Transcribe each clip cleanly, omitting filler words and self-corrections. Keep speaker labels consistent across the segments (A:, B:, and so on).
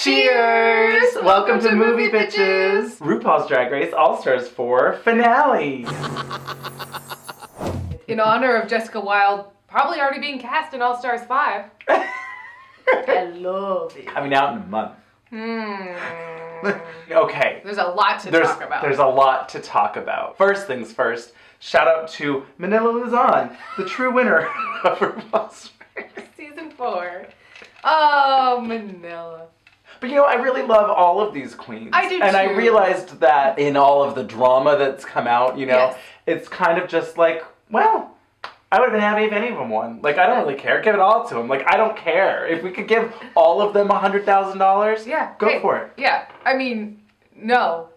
A: Cheers! Welcome to Movie Bitches! RuPaul's Drag Race All-Stars 4 finale!
B: In honor of Jessica Wilde probably already being cast in All-Stars 5. I love it.
A: Coming out in a month. Okay.
B: There's a lot to talk about.
A: There's a lot to talk about. First things first, shout out to Manila Luzon, the true winner of RuPaul's Drag Race.
B: Season 4. Oh, Manila.
A: But I really love all of these queens.
B: I do
A: and
B: too.
A: I realized that in all of the drama that's come out,
B: Yes.
A: it's kind of just like, well, I would have been happy if any of them won. Like, I don't really care. Give it all to them. Like, I don't care. If we could give all of them $100,000,
B: Yeah.
A: go for it.
B: Yeah. I mean, no.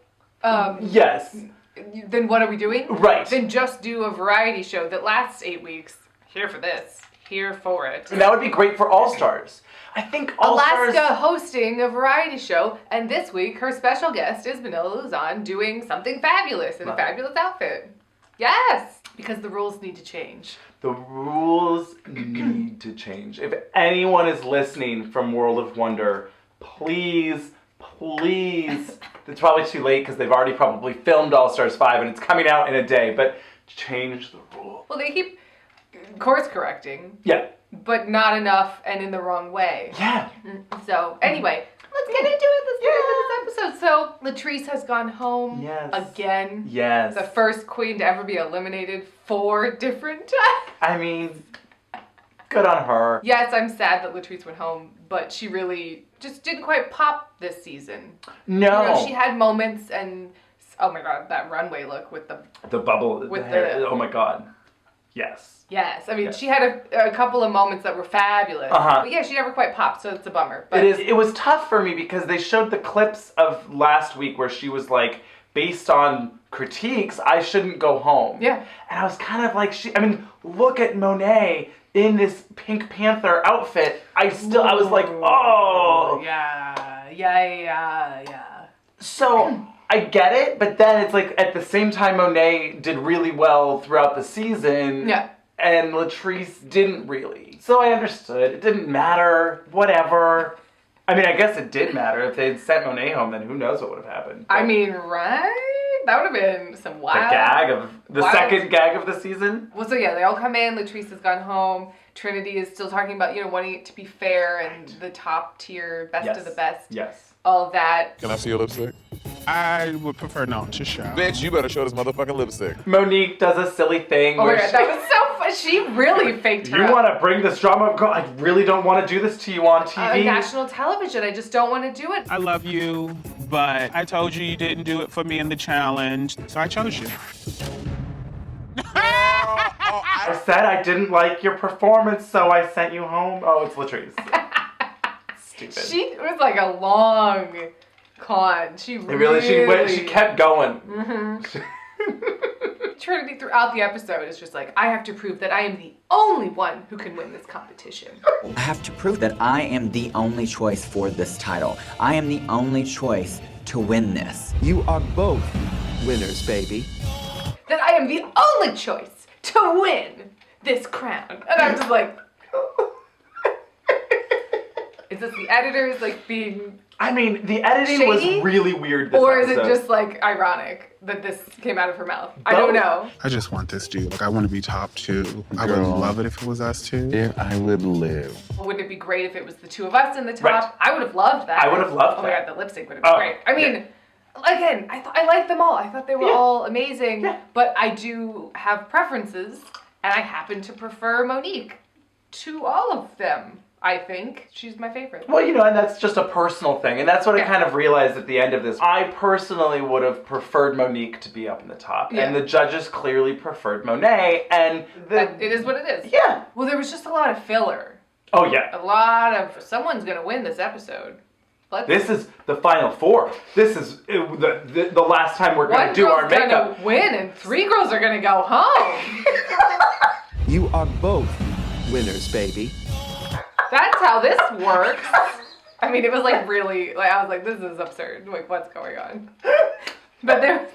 A: Yes.
B: Then what are we doing?
A: Right.
B: Then just do a variety show that lasts 8 weeks. Here for this. Here for it.
A: And that would be great for All-Stars. I think All-Stars...
B: Alaska hosting a variety show, and this week her special guest is Manila Luzon doing something fabulous in a fabulous outfit. Yes! Because the rules need to change.
A: The rules need to change. If anyone is listening from World of Wonder, please, it's probably too late because they've already probably filmed All-Stars 5 and it's coming out in a day, but change the rules.
B: Well, they keep course correcting.
A: Yeah.
B: But not enough and in the wrong way.
A: Yeah.
B: So, anyway, let's get into it. Let's get into this episode. So, Latrice has gone home again.
A: Yes.
B: The first queen to ever be eliminated 4 different times.
A: I mean, good on her.
B: Yes, I'm sad that Latrice went home, but she really just didn't quite pop this season.
A: No.
B: She had moments and, oh my god, that runway look with the
A: bubble,
B: with
A: the hair. Oh my god. Yes.
B: Yes, I mean, she had a couple of moments that were fabulous. But yeah, she never quite popped, so it's a bummer. But
A: It was tough for me because they showed the clips of last week where she was like, based on critiques, I shouldn't go home.
B: Yeah.
A: And I was kind of like, look at Monet in this Pink Panther outfit. I was like, oh.
B: Yeah.
A: So... I get it, but then it's like at the same time Monet did really well throughout the season.
B: Yeah.
A: And Latrice didn't really. So I understood. It didn't matter. Whatever. I mean, I guess it did matter. If they'd sent Monet home, then who knows what would have happened. But
B: I mean, right? That would have been some wild...
A: The second gag of the season?
B: Well, so yeah, they all come in. Latrice has gone home. Trinity is still talking about, wanting it to be fair and the top tier, best of the best.
A: Yes.
B: All of that.
C: Can I see your lipstick?
D: I would prefer not to show.
C: Bitch, you better show this motherfucking lipstick.
A: Monique does a silly thing
B: Oh my
A: where
B: god, that was so fun. She really faked her
A: You want to bring this drama up? Girl, I really don't want to do this to you on TV.
B: national television. I just don't want to do it.
D: I love you, but I told you didn't do it for me in the challenge, so I chose you.
A: I said I didn't like your performance, so I sent you home. Oh, it's Latrice. Stupid.
B: She was like a long con. She
A: kept going.
B: Trinity throughout the episode is just like, I have to prove that I am the only one who can win this competition.
E: I have to prove that I am the only choice for this title. I am the only choice to win this.
F: You are both winners, baby.
B: That I am the only choice to win this crown. And I'm just like, is this the editors being
A: I mean, the editing
B: shady?
A: was really weird this
B: Or is
A: episode.
B: it just ironic that this came out of her mouth? I don't know.
D: I just want this dude. I want to be top 2. I would
C: Girl.
D: love it if it was us 2.
C: If I would live.
B: Wouldn't it be great if it was the 2 of us in the top?
A: Right.
B: I would have loved that.
A: I would have loved
B: Oh my
A: that.
B: god, the lip sync would have been great. I mean, again, I liked them all. I thought they were all amazing.
A: Yeah.
B: But I do have preferences, and I happen to prefer Monique to all of them. I think she's my favorite.
A: Well, and that's just a personal thing. And that's what I kind of realized at the end of this. I personally would have preferred Monique to be up in the top.
B: Yeah.
A: And the judges clearly preferred Monet. And
B: It is what it is.
A: Yeah.
B: Well, there was just a lot of filler.
A: Oh, yeah.
B: A lot of, someone's going to win this episode.
A: This is the final 4. This is the last time we're going to do our makeup.
B: One girl's going to win and 3 girls are going to go home.
F: You are both winners, baby.
B: That's how this works. I mean, it was really, I was like, this is absurd. What's going on? But there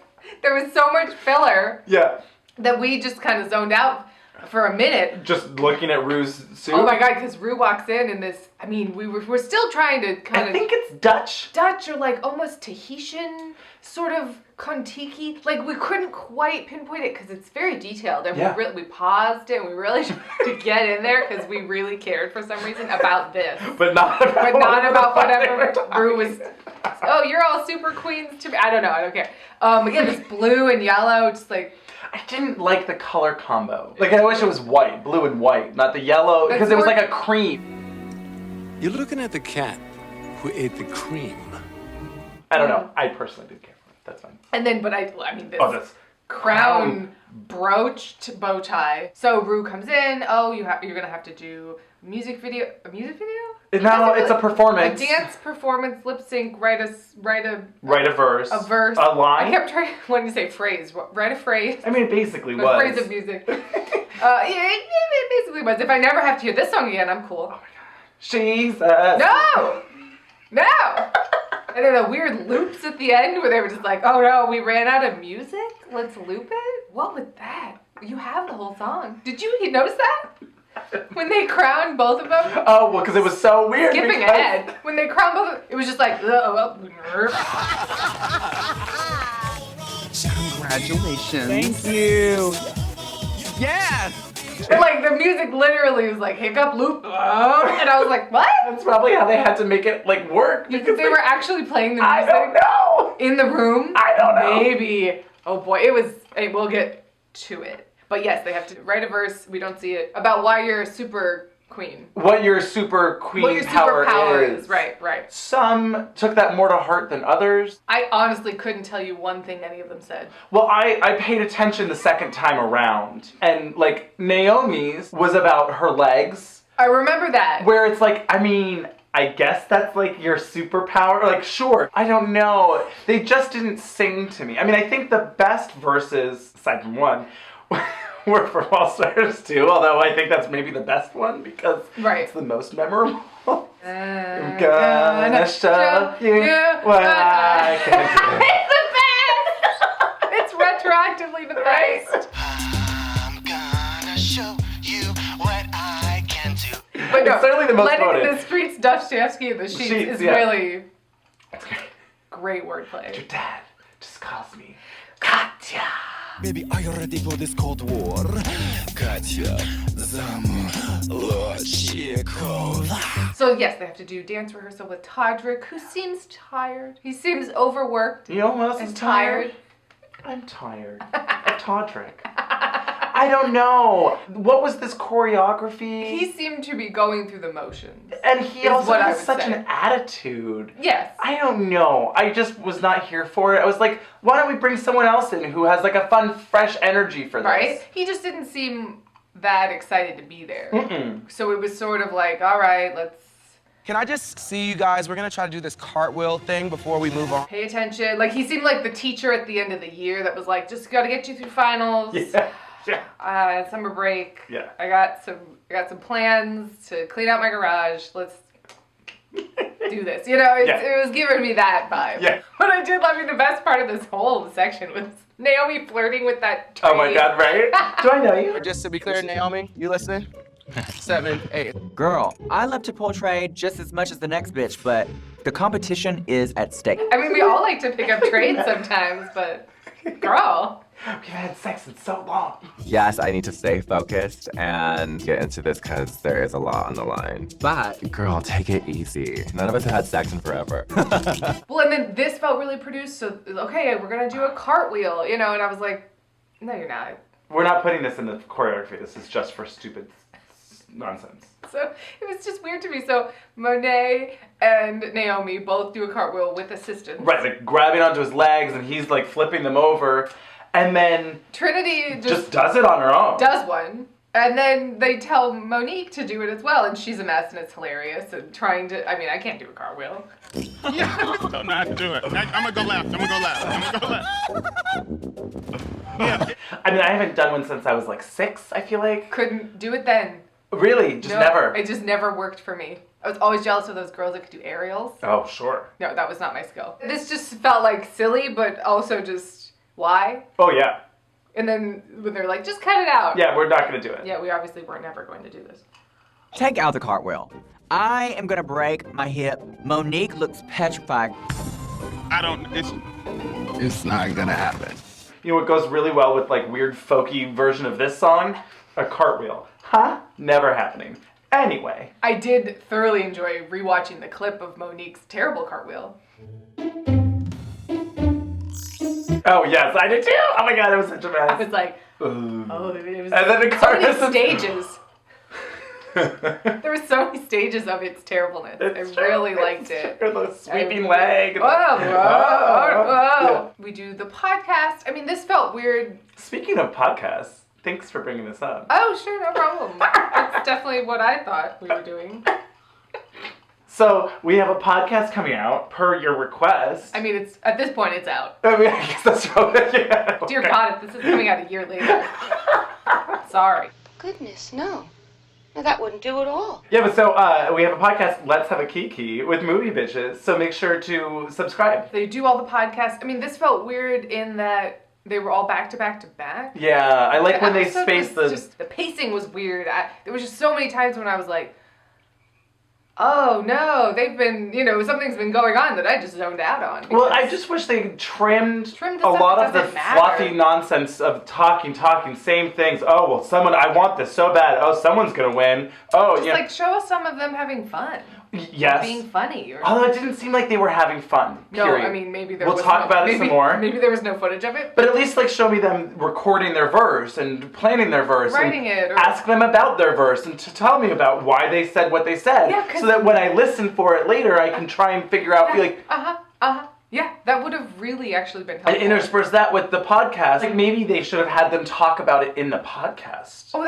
B: was so much filler
A: Yeah.
B: that we just kind of zoned out. for a minute.
A: Just looking at Ru's suit.
B: Oh my god, because Ru walks in this, I mean, we're still trying to kind
A: I
B: of...
A: think it's Dutch.
B: Or like almost Tahitian, sort of Kontiki. Like we couldn't quite pinpoint it because it's very detailed. And we paused it and we really tried to get in there because we really cared for some reason about this.
A: But not
B: about whatever Ru was... Oh, you're all super queens to me. I don't know. I don't care. Again, it's blue and yellow, just like...
A: I didn't like the color combo. Like, I wish it was white, blue and white, not the yellow, because it was like a cream.
F: You're looking at the cat who ate the cream.
A: I don't know. I personally did care for it. That's fine.
B: And then, I mean, this...
A: Oh, this
B: crown broached bow tie. So Ru comes in. Oh, you're gonna have to do a music video. A music video?
A: No, it's a performance.
B: A dance performance, lip sync. Write a
A: verse.
B: A verse.
A: A line.
B: I kept wanting to say phrase. Write a phrase.
A: I mean, it basically
B: a
A: was.
B: phrase of music. It basically was. If I never have to hear this song again, I'm cool.
A: Oh my god. Jesus.
B: No. And then the weird loops at the end where they were just like, oh no, we ran out of music? Let's loop it? What was that? You have the whole song. Did you notice that? When they crowned both of them?
A: Oh, well, because it was so weird.
B: Skipping ahead. When they crowned both of them, it was just like,
G: Congratulations.
D: Thank you.
G: Yes!
B: And like the music literally was like hiccup loop. And I was like, what?
A: That's probably how they had to make it, like, work.
B: Because they were actually playing the music.
A: I don't know.
B: In the room?
A: I don't know.
B: Maybe. Oh boy, we'll get to it. But yes, they have to write a verse, we don't see it, about why you're a super queen.
A: What your super queen
B: What your
A: power
B: is. Right.
A: Some took that more to heart than others.
B: I honestly couldn't tell you one thing any of them said.
A: Well, I paid attention the second time around. And, like, Naomi's was about her legs.
B: I remember that.
A: Where it's like, I mean, I guess that's like your superpower. Like, sure. I don't know. They just didn't sing to me. I mean, I think the best verses, aside from one, were from All Stars 2, although I think that's maybe the best one because it's the most memorable. I'm gonna show you what I can do.
B: It's the best! It's retroactively the best.
H: I'm gonna show you what I can do.
B: But no,
A: it's certainly the most
B: Letting
A: voted.
B: in the Streets, Dostoevsky in the Sheets is really great wordplay.
A: Your dad just calls me Katya.
F: Baby, are you ready for this Cold War? Katya,
B: So yes, they have to do dance rehearsal with Todrick, who seems tired. He seems overworked.
A: You know who else
B: and
A: is tired? I'm tired of Todrick. I don't know. What was this choreography?
B: He seemed to be going through the motions.
A: And he also
B: what I
A: has
B: would
A: such
B: say.
A: an attitude.
B: Yes.
A: I don't know. I just was not here for it. I was like, why don't we bring someone else in who has like a fun, fresh energy for this?
B: Right? He just didn't seem that excited to be there.
A: Mm-mm.
B: So it was sort of like, all right, let's
G: Can I just see you guys? We're gonna try to do this cartwheel thing before we move on.
B: pay attention. Like he seemed like the teacher at the end of the year that was like, just gotta get you through finals.
A: Yeah.
B: Summer break.
A: Yeah.
B: I got some plans to clean out my garage. Let's do this. You know, it was giving me that vibe.
A: Yeah.
B: But I did love you. The best part of this whole section was Naomi flirting with that train.
A: Oh my god, right? Do I know you?
G: Just to be clear, Naomi, you listen? 7, 8.
E: Girl, I love to portray just as much as the next bitch, but the competition is at stake.
B: I mean, we all like to pick up trades sometimes, but girl.
A: We've had sex in so long.
I: Yes, I need to stay focused and get into this because there is a lot on the line. But, girl, take it easy. None of us have had sex in forever.
B: Well, and then this felt really produced, so, okay, we're gonna do a cartwheel, you know, and I was like, no, you're not.
A: We're not putting this in the choreography. This is just for stupid nonsense.
B: So it was just weird to me. So Monet and Naomi both do a cartwheel with assistance.
A: Right, like grabbing onto his legs and he's like flipping them over. And then
B: Trinity
A: just does it on her own.
B: Does one. And then they tell Monique to do it as well, and she's a mess, and it's hilarious. And trying to, I mean, I can't do a cartwheel.
D: Yeah, I don't know how to do it. I'm gonna go left. Yeah.
A: I mean, I haven't done one since I was like 6, I feel like.
B: Couldn't do it then.
A: Really? Just
B: No,
A: never?
B: It just never worked for me. I was always jealous of those girls that could do aerials.
A: Oh, sure.
B: No, that was not my skill. This just felt like silly, but also just, why?
A: Oh, yeah.
B: And then when they're like, just cut it out.
A: Yeah, we're not going to do it.
B: Yeah, we obviously were never going to do this.
E: Take out the cartwheel. I am gonna break my hip. Monique looks petrified.
C: It's not gonna happen.
A: You know what goes really well with like weird folky version of this song? A cartwheel. Huh? Never happening. Anyway.
B: I did thoroughly enjoy rewatching the clip of Monique's terrible cartwheel.
A: Oh yes, I did too. Oh my god, it was such a mess.
B: I was like,
A: Ooh.
B: oh, it was
A: And then the
B: so many
A: chorus is-
B: stages. There were so many stages of its terribleness.
A: It's
B: I
A: true.
B: really liked it.
A: The sweeping leg.
B: Whoa.
A: Yeah.
B: We do the podcast. I mean, this felt weird.
A: Speaking of podcasts, thanks for bringing this up.
B: Oh, sure, no problem. That's definitely what I thought we were doing.
A: So we have a podcast coming out per your request.
B: I mean, it's at this point, it's out.
A: I mean, I guess that's right. Yeah.
B: Dear God, if this is coming out a year later. Sorry.
J: Goodness, no. No, that wouldn't do at all.
A: Yeah, but so we have a podcast, Let's Have a Kiki, with MovieBitches. So make sure to subscribe.
B: They do all the podcasts. I mean, this felt weird in that they were all back to back to back.
A: Yeah, I like
B: The
A: when they
B: episode
A: space
B: was
A: the...
B: just, the pacing was weird. There was just so many times when I was like, oh no, something's been going on that I just zoned out on.
A: Well, I just wish they trimmed
B: the
A: a
B: stuff
A: lot
B: that
A: of the
B: doesn't matter.
A: fluffy nonsense of talking, same things. Oh, well, I want this so bad. Oh, someone's going to win. Oh,
B: Just
A: yeah.
B: like show us some of them having fun.
A: Yes.
B: Being funny. Or...
A: Although it didn't seem like they were having fun.
B: No,
A: period.
B: I mean, maybe there
A: We'll
B: was
A: talk about it some more.
B: Maybe there was no footage of it.
A: But at least like show me them recording their verse and planning their verse.
B: Writing
A: and
B: it, or-
A: ask them about their verse and to tell me about why they said what they said.
B: Yeah, 'cause-
A: so that when I listen for it later, I can try and figure out, be like,
B: Yeah, that would have really actually been
A: and
B: helpful.
A: intersperse that with the podcast. Like maybe they should have had them talk about it in the podcast.
B: Oh,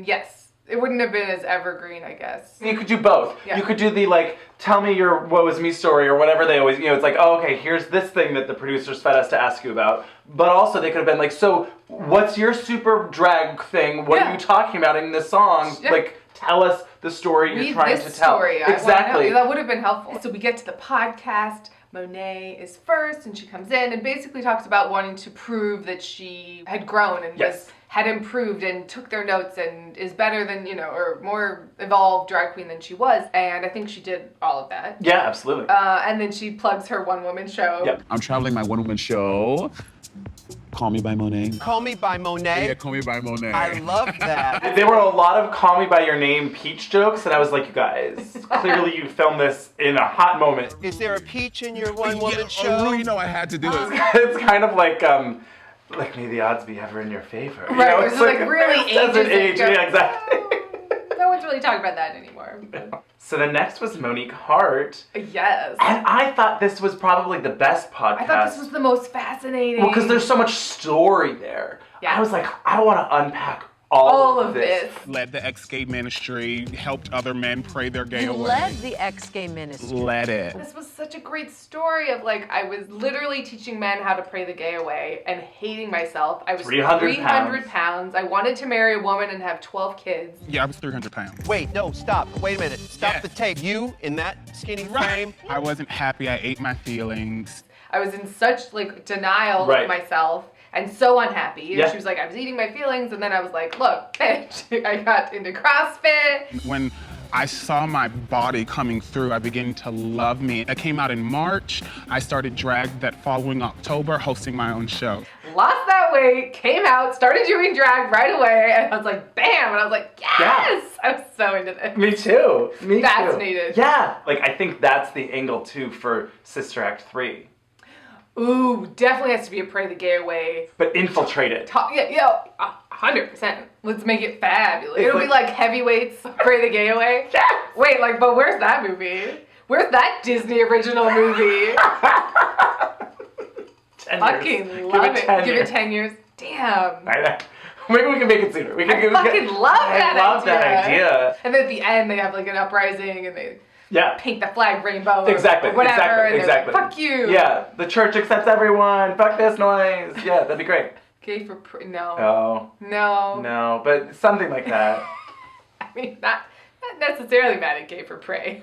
B: yes. It wouldn't have been as evergreen, I guess.
A: You could do both.
B: Yeah.
A: You could do the like, tell me your what was me story or whatever they always, it's like, oh, okay, here's this thing that the producers fed us to ask you about. But also they could have been like, so what's your super drag thing? What are you talking about in this song?
B: Yeah.
A: Like, tell us the story you're trying to tell.
B: Story.
A: Exactly.
B: That would have been helpful. So we get to the podcast. Monet is first, and she comes in and basically talks about wanting to prove that she had grown and had improved and took their notes and is better than, or more evolved drag queen than she was. And I think she did all of that.
A: Yeah, absolutely.
B: And then she plugs her one-woman show.
A: Yep.
C: I'm traveling my one-woman show. Call Me by Monet.
G: Call Me by Monet.
C: Yeah, Call Me by Monet.
G: I love that.
A: There were a lot of Call Me By Your Name Peach jokes, and I was like, you guys, clearly you filmed this in a hot moment.
G: Is there a peach in your one-woman show?
C: Oh, you know I had to do it.
A: It's kind of like may the odds be ever in your favor.
B: Right, it's like really
A: it doesn't
B: ages
A: age.
B: ago.
A: Yeah, exactly.
B: No one's really talking about that anymore.
A: So the next was Monique Hart.
B: Yes.
A: And I thought this was probably the best podcast.
B: I thought this was the most fascinating.
A: Well, because there's so much story there.
B: Yeah.
A: I was like, I want to unpack all of this.
D: Led the ex-gay ministry, helped other men pray their gay
K: You
D: away.
K: led the ex-gay ministry.
D: Led it.
B: This was such a great story of I was literally teaching men how to pray the gay away and hating myself. I was
A: 300
B: pounds. I wanted to marry a woman and have 12 kids.
D: Yeah, I was 300 pounds.
G: Wait, no, stop. Wait a minute. Stop the tape. You in that skinny frame?
D: I wasn't happy. I ate my feelings.
B: I was in such denial
A: Right.
B: of myself and so unhappy. And
A: Yeah.
B: she was like, I was eating my feelings. And then I was like, look, bitch, I got into CrossFit.
D: When I saw my body coming through, I began to love me. I came out in March. I started drag that following October, hosting my own show.
B: Lost that weight, came out, started doing drag right away. And I was like, bam. And I was like, yes. I was so into this.
A: Me too. Me
B: Fascinated.
A: too. Yeah. I think that's the angle too for Sister Act 3.
B: Ooh, definitely has to be a pray the gay away.
A: But infiltrated.
B: 100%. Let's make it fabulous.
A: It's
B: It'll be like Heavyweights, Pray the Gay Away.
A: Yes!
B: Wait, but where's that movie? Where's that Disney original movie?
A: 10
B: Fucking
A: years.
B: love it.
A: 10
B: Give
A: years.
B: it 10 years. Damn.
A: I know. Maybe we can make it sooner.
B: I fucking love that idea.
A: I love that idea.
B: And then at the end, they have an uprising and they paint the flag rainbow
A: Exactly.
B: or whatever. And they're
A: Exactly.
B: like, fuck you.
A: Yeah. The church accepts everyone. Fuck this noise. Yeah, that'd be great.
B: Gay for no.
A: Oh.
B: No.
A: No, but something like that.
B: I mean, not necessarily mad at gay for pray.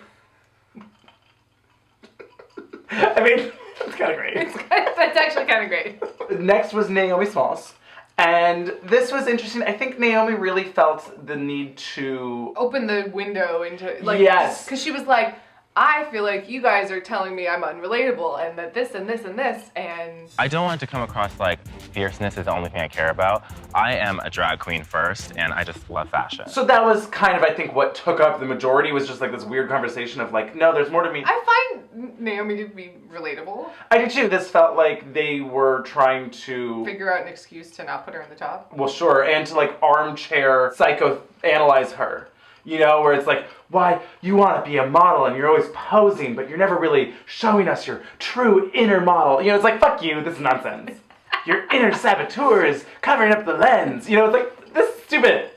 A: I mean, it's kind of great.
B: That's actually kind of great.
A: Next was Naomi Smalls. And this was interesting. I think Naomi really felt the need to
B: open the window into, like,
A: yes.
B: Because she was like, I feel like you guys are telling me I'm unrelatable and that this and this and this, and...
K: I don't want it to come across like fierceness is the only thing I care about. I am a drag queen first, and I just love fashion.
A: So that was kind of, I think, what took up the majority was just like this weird conversation of like, no, there's more to me.
B: I find Naomi to be relatable.
A: I do too. This felt like they were trying to...
B: figure out an excuse to not put her in the top.
A: Well, sure, and to like armchair psychoanalyze her. You know, where it's like, why, you want to be a model and you're always posing, but you're never really showing us your true inner model. You know, it's like, fuck you, this is nonsense. Your inner saboteur is covering up the lens. You know, it's like, this is stupid.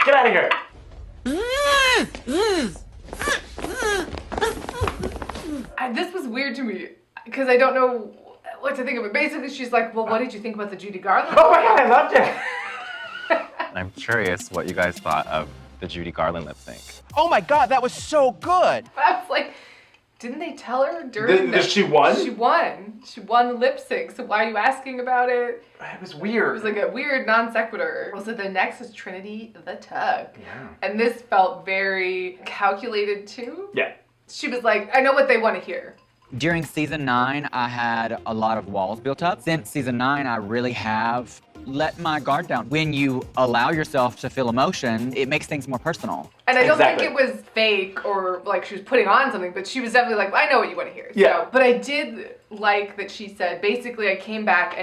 A: Get out of here.
B: This was weird to me, because I don't know what to think of it. Basically, she's like, well, what did you think about the Judy Garland?
A: Oh my God, I loved it.
K: I'm curious what you guys thought of the Judy Garland lip sync.
G: Oh my God, that was so good.
B: I was like, didn't they tell her during
A: She won?
B: She won. She won the lip sync, so why are you asking about it?
A: It was weird.
B: It was like a weird non sequitur. So the next is Trinity the Tug.
A: Yeah.
B: And this felt very calculated too.
A: Yeah.
B: She was like, I know what they want to hear.
E: During season 9, I had a lot of walls built up. Since season 9, I really have let my guard down. When you allow yourself to feel emotion, it makes things more personal.
B: And I don't think it was fake or like she was putting on something, but she was definitely like, I know what you want to hear.
A: Yeah.
B: So, but I did like that she said, basically I came back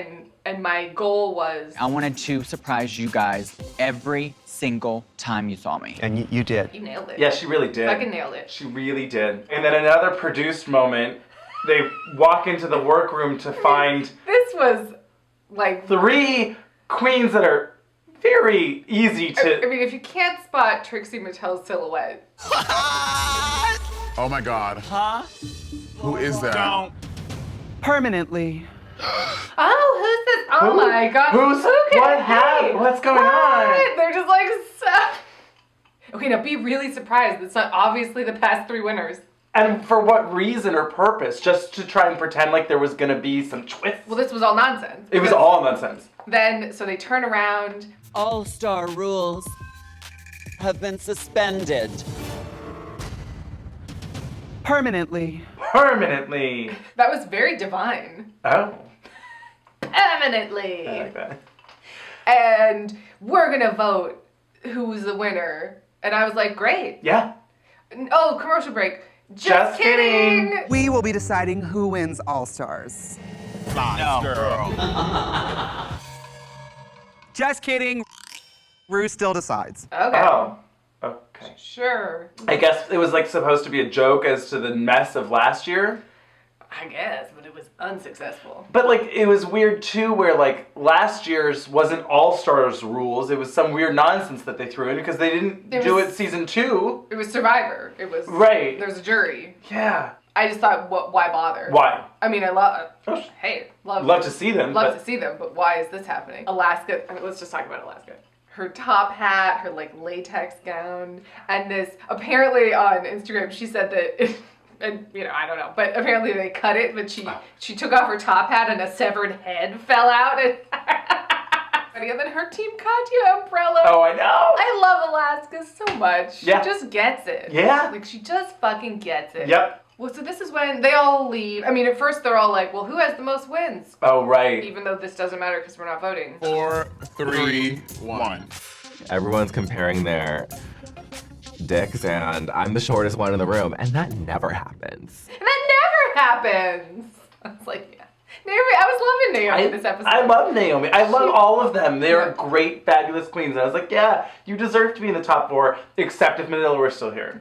B: and my goal was...
E: I wanted to surprise you guys every single time you saw me.
G: And you did.
B: You nailed it.
A: Yeah, she really did.
B: Fucking nailed it.
A: She really did. And then another produced moment, they walk into the workroom to find...
B: This was like...
A: 3 queens that are very easy to...
B: I mean, if you can't spot Trixie Mattel's silhouette...
D: Oh my God.
E: Huh?
D: Who is that?
C: Don't.
G: Permanently.
B: Oh, who's this? Oh my God.
A: Who's...
B: Who can
A: What
B: it
A: happened?
B: be?
A: What's going on?
B: They're just like, so... Okay, now be really surprised. It's not obviously the past 3 winners.
A: And for what reason or purpose? Just to try and pretend like there was gonna be some twist?
B: Well, this was all nonsense.
A: It was all nonsense.
B: Then, so they turn around.
L: All-Star rules have been suspended.
G: Permanently.
A: Permanently.
B: That was very divine.
A: Oh.
B: Eminently.
A: I like that.
B: And we're gonna vote who's the winner. And I was like, great.
A: Yeah.
B: Oh, commercial break. Just kidding.
G: We will be deciding who wins All-Stars.
C: Lies, girl.
G: Just kidding. Ru still decides.
B: Okay.
A: Oh. Okay.
B: Sure.
A: I guess it was like supposed to be a joke as to the mess of last year.
B: I guess, but it was unsuccessful.
A: But like it was weird too where like last year's wasn't All-Stars rules. It was some weird nonsense that they threw in because they didn't do it season 2.
B: It was Survivor. It was...
A: Right.
B: There's a jury.
A: Yeah.
B: I just thought, why bother?
A: Why?
B: I mean, I love... Hey,
A: love to see them.
B: Love to see them, but why is this happening? Alaska... I mean, let's just talk about Alaska. Her top hat, her like latex gown, and this... Apparently on Instagram, she said that... And, you know, I don't know, but apparently they cut it, but she took off her top hat and a severed head fell out. And then her Team Katya umbrella.
A: Oh, I know.
B: I love Alaska so much.
A: Yeah.
B: She just gets it.
A: Yeah.
B: Like, she just fucking gets it.
A: Yep.
B: Well, so this is when they all leave. I mean, at first they're all like, well, who has the most wins?
A: Oh, right.
B: Even though this doesn't matter because we're not voting.
D: 4, 3, 1.
I: Everyone's comparing their dicks, and I'm the shortest one in the room, and that never happens.
B: And that never happens. I was like, yeah. Naomi, I was loving Naomi this episode.
A: I love Naomi. I love all of them. They are great, fabulous queens. And I was like, yeah, you deserve to be in the top 4, except if Manila were still here.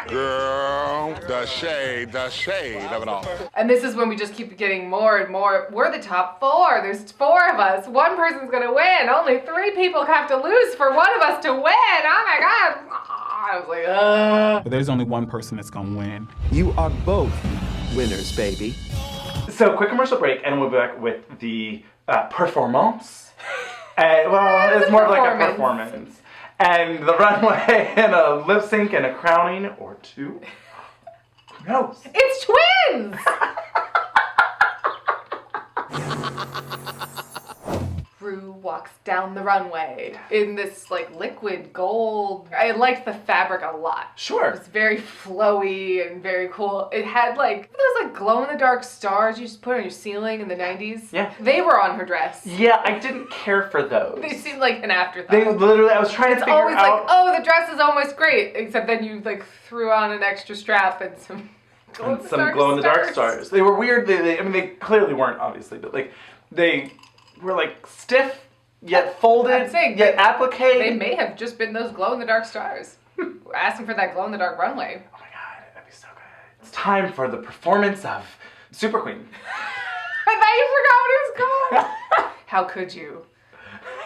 D: Girl, the shade of it all.
B: And this is when we just keep getting more and more. We're the top 4. There's 4 of us. One person's gonna win. Only 3 people have to lose for one of us to win. Oh my God. I was like,
D: But there's only one person that's gonna win.
F: You are both winners, baby.
A: So, quick commercial break, and we'll be back with the performance. Well, it's more of like a performance. And the runway, and a lip sync, and a crowning, or 2. Who knows?
B: It's twins! Ru walks down the runway in this like liquid gold. I liked the fabric a lot.
A: Sure.
B: It was very flowy and very cool. It had like those like glow in the dark stars you just put on your ceiling in the 90s.
A: Yeah.
B: They were on her dress.
A: Yeah, I didn't care for those.
B: They seemed like an afterthought.
A: They literally, I was trying to
B: It's
A: figure
B: always
A: out.
B: like, oh, the dress is almost great, except then you like threw on an extra strap and some
A: glow-in-the-dark stars. They were weird. I mean, they clearly weren't, obviously, but like, they were like stiff, yet folded,
B: I'm saying,
A: yet applique.
B: They may have just been those glow-in-the-dark stars. We're asking for that glow-in-the-dark runway.
A: Oh my god, that'd be so good. It's time for the performance of Super Queen.
B: I thought you forgot what it was called. How could you?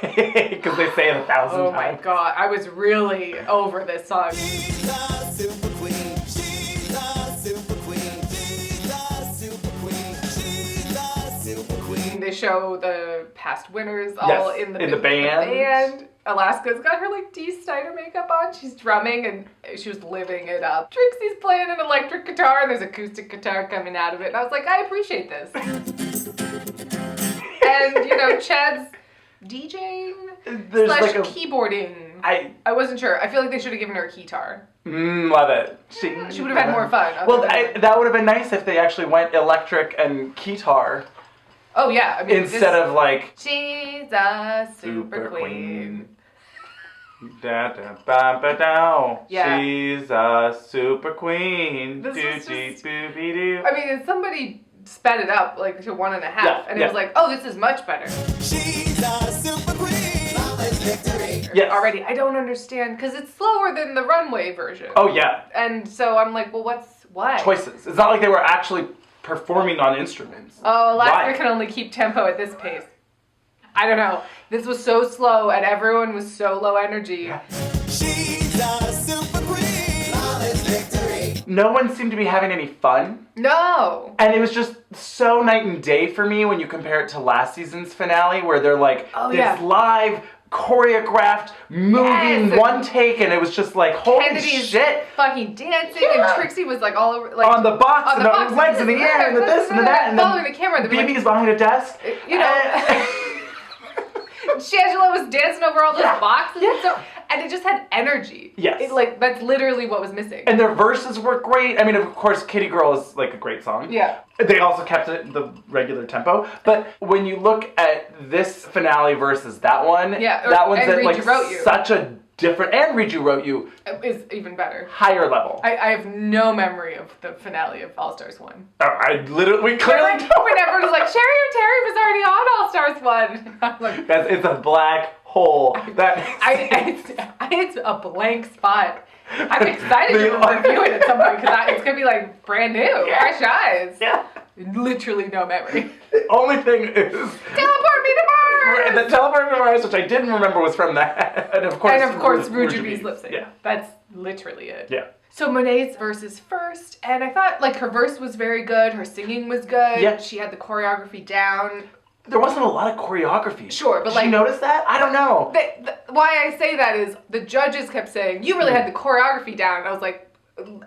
A: Because they say it 1,000 times.
B: Oh my god, I was really over this song.
F: She's a super queen. She's a super queen. She's a super queen. She's a super queen.
B: They show the past winners all in the
A: band.
B: Alaska's got her like Dee Snider makeup on. She's drumming and she was living it up. Trixie's playing an electric guitar and there's acoustic guitar coming out of it. And I was like, I appreciate this. And you know, Chad's DJing
A: There's
B: slash
A: like a
B: keyboarding. I wasn't sure. I feel like they should have given her a keytar.
A: Love it.
B: She would have had more fun.
A: Well, that would have been nice if they actually went electric and keytar.
B: Oh yeah, I mean,
A: instead of like
B: she's a super queen.
A: Da da ba ba dow.
B: Yeah.
A: She's a super queen.
B: This
A: Do
B: was
A: dee
B: just-
A: boo be doo.
B: I mean, somebody sped it up like to 1.5, and it
A: yeah.
B: was like, oh, this is much better.
F: She's a super queen. Flawless victory.
A: Yes.
B: Already, I don't understand because it's slower than the runway version.
A: Oh yeah.
B: And so I'm like, well, what?
A: Choices. It's not like they were actually performing on instruments.
B: Oh, Alaska
A: Why?
B: can only keep tempo at this pace. I don't know. This was so slow, and everyone was so low energy.
F: She's a super queen. Flawless victory.
A: No one seemed to be having any fun.
B: No.
A: And it was just so night and day for me when you compare it to last season's finale, where they're like this live, choreographed, moving
B: Yes.
A: one take, and it was just like, holy
B: Kennedy's
A: shit.
B: fucking dancing, and Trixie was like all over, like
A: On the box,
B: on
A: and
B: the
A: the
B: box,
A: legs in the air, and the this and the that, and
B: following
A: then
B: the camera. They were
A: BB's behind a desk.
B: you know, Shangela was dancing over all those boxes and stuff, and it just had energy.
A: Yes.
B: It, like, that's literally what was missing.
A: And their verses were great. I mean, of course, Kitty Girl is like a great song.
B: Yeah.
A: They also kept it the regular tempo. But when you look at this finale versus that one, that one's
B: and
A: at
B: Read
A: like
B: You Wrote You.
A: such a different, and Read You Wrote You,
B: Is even better.
A: higher level.
B: I have no memory of the finale of All Stars 1.
A: I literally, we clearly don't.
B: When everyone was like, Sherry or Terry was already on All Stars 1. I'm like,
A: It's a black hole.
B: it's a blank spot. I'm excited to review it at some point because it's going to be like brand new, fresh eyes.
A: Yeah.
B: Literally no memory.
A: The only thing is...
B: Teleport me to Mars!
A: The Teleport Me to Mars, which I didn't remember was from that. And of course,
B: Rujubi's lip sync.
A: Yeah.
B: That's literally it.
A: Yeah.
B: So Monet's verse is first, and I thought like her verse was very good, her singing was good,
A: Yeah.
B: she had the choreography down.
A: There wasn't a lot of choreography.
B: Sure, but
A: Did
B: like...
A: you notice that? I don't know.
B: Why I say that is the judges kept saying, you really had the choreography down, and I was like,